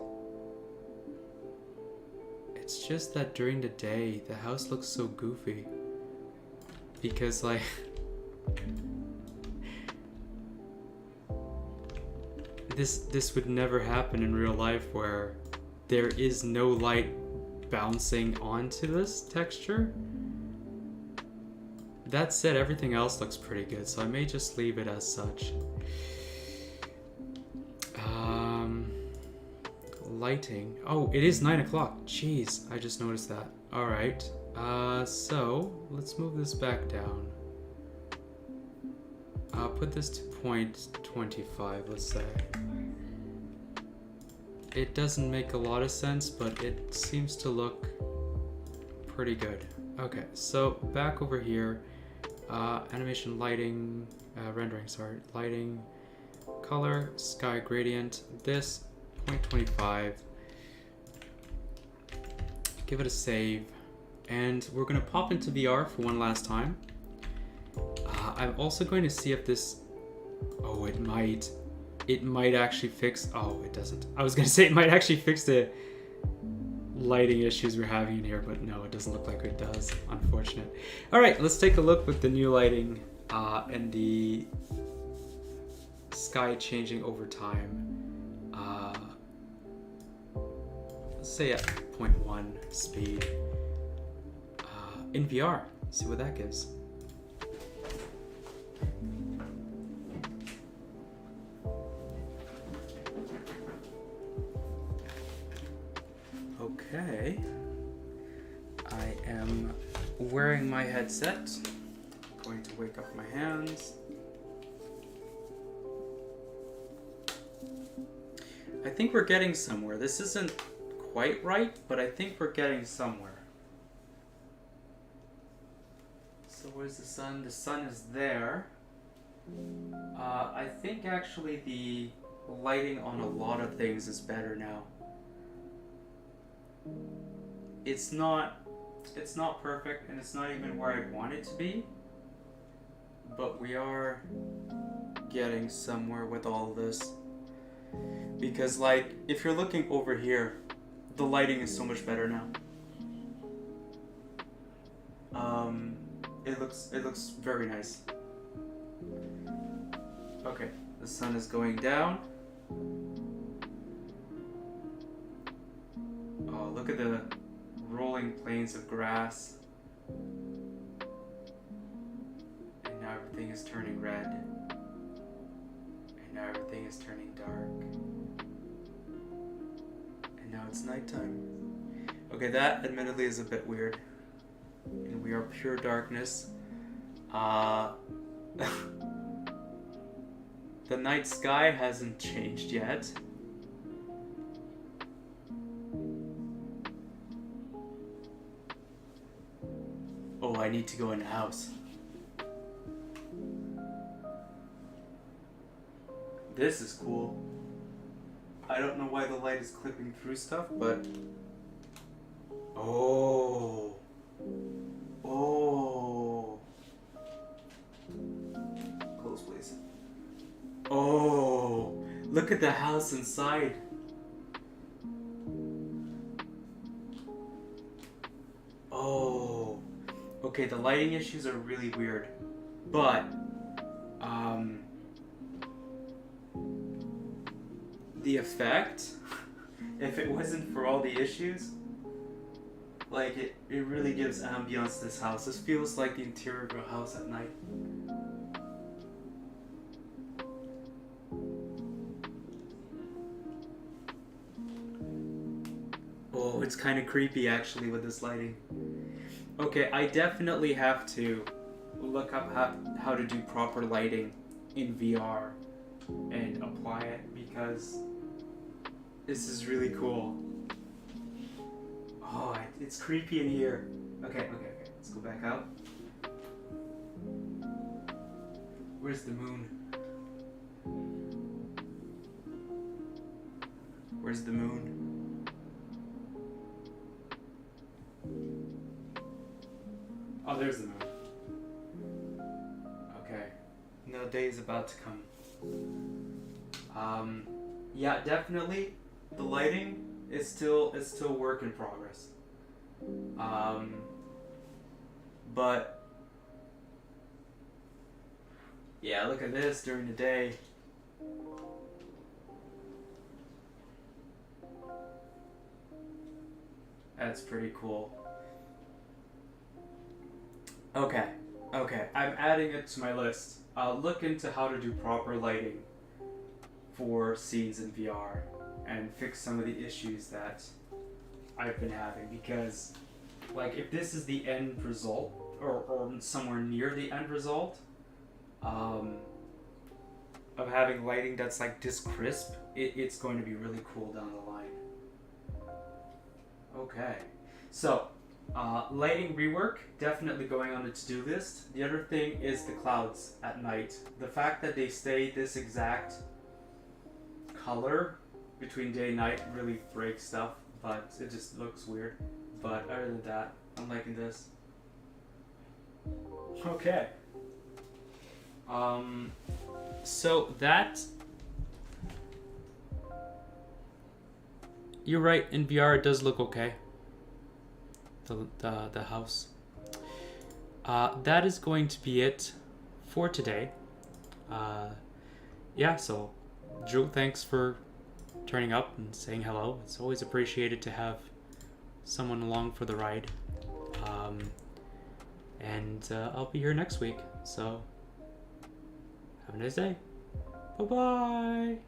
It's just that during the day, the house looks so goofy. Because, like, this would never happen in real life where there is no light bouncing onto this texture. That said, everything else looks pretty good, so I may just leave it as such. Lighting. Oh, it is 9 o'clock. Jeez, I just noticed that. Alright. So let's move this back down. I'll put this to 0.25, let's say. It doesn't make a lot of sense, but it seems to look pretty good. Okay, so back over here, animation, lighting, rendering, sorry, lighting, color, sky gradient, this 0.25. Give it a save, and we're gonna pop into VR for one last time. I'm also going to see if this, oh, it might actually fix, oh, it doesn't. I was gonna say it might actually fix the lighting issues we're having in here, but no, it doesn't look like it does, unfortunate. All right, let's take a look with the new lighting and the sky changing over time. Let's say at 0.1 speed in VR. See what that gives. Okay, I am wearing my headset. Going to wake up my hands. I think we're getting somewhere. This isn't quite right, but I think we're getting somewhere. So where's the sun? The sun is there. I think actually the lighting on a lot of things is better now. It's not perfect, and it's not even where I want it to be, but we are getting somewhere with all this. because like if you're looking over here, the lighting is so much better now. It looks very nice. Okay, the sun is going down. Oh, look at the rolling plains of grass. And now everything is turning red. And now everything is turning dark. And now it's nighttime. Okay, that admittedly is a bit weird. And we are pure darkness. The night sky hasn't changed yet. Oh, I need to go in the house. This is cool. I don't know why the light is clipping through stuff, but... Oh. Oh. Close, please. Oh. Look at the house inside. Oh. Okay, the lighting issues are really weird. But, the effect, if it wasn't for all the issues, like it really gives ambiance to this house. This feels like the interior of a house at night. Oh, it's kind of creepy actually with this lighting. Okay, I definitely have to look up how to do proper lighting in VR and apply it because this is really cool. Oh, it's creepy in here. Okay, let's go back out. Where's the moon? Where's the moon? Oh, there's the moon. Okay. No day is about to come. Yeah, definitely. The lighting is still work in progress. But yeah, look at this during the day. That's pretty cool. Okay, I'm adding it to my list. I'll look into how to do proper lighting for scenes in VR and fix some of the issues that I've been having, because like if this is the end result or somewhere near the end result of having lighting that's like this crisp, it's going to be really cool down the line. Okay, so lighting rework, definitely going on the to-do list. The other thing is the clouds at night. The fact that they stay this exact color between day and night really breaks stuff, but it just looks weird. But other than that, I'm liking this. Okay. So that... You're right, in VR it does look okay. The house. That is going to be it for today. Yeah, so Drew, thanks for turning up and saying hello. It's always appreciated to have someone along for the ride. And I'll be here next week. So have a nice day. Bye-bye.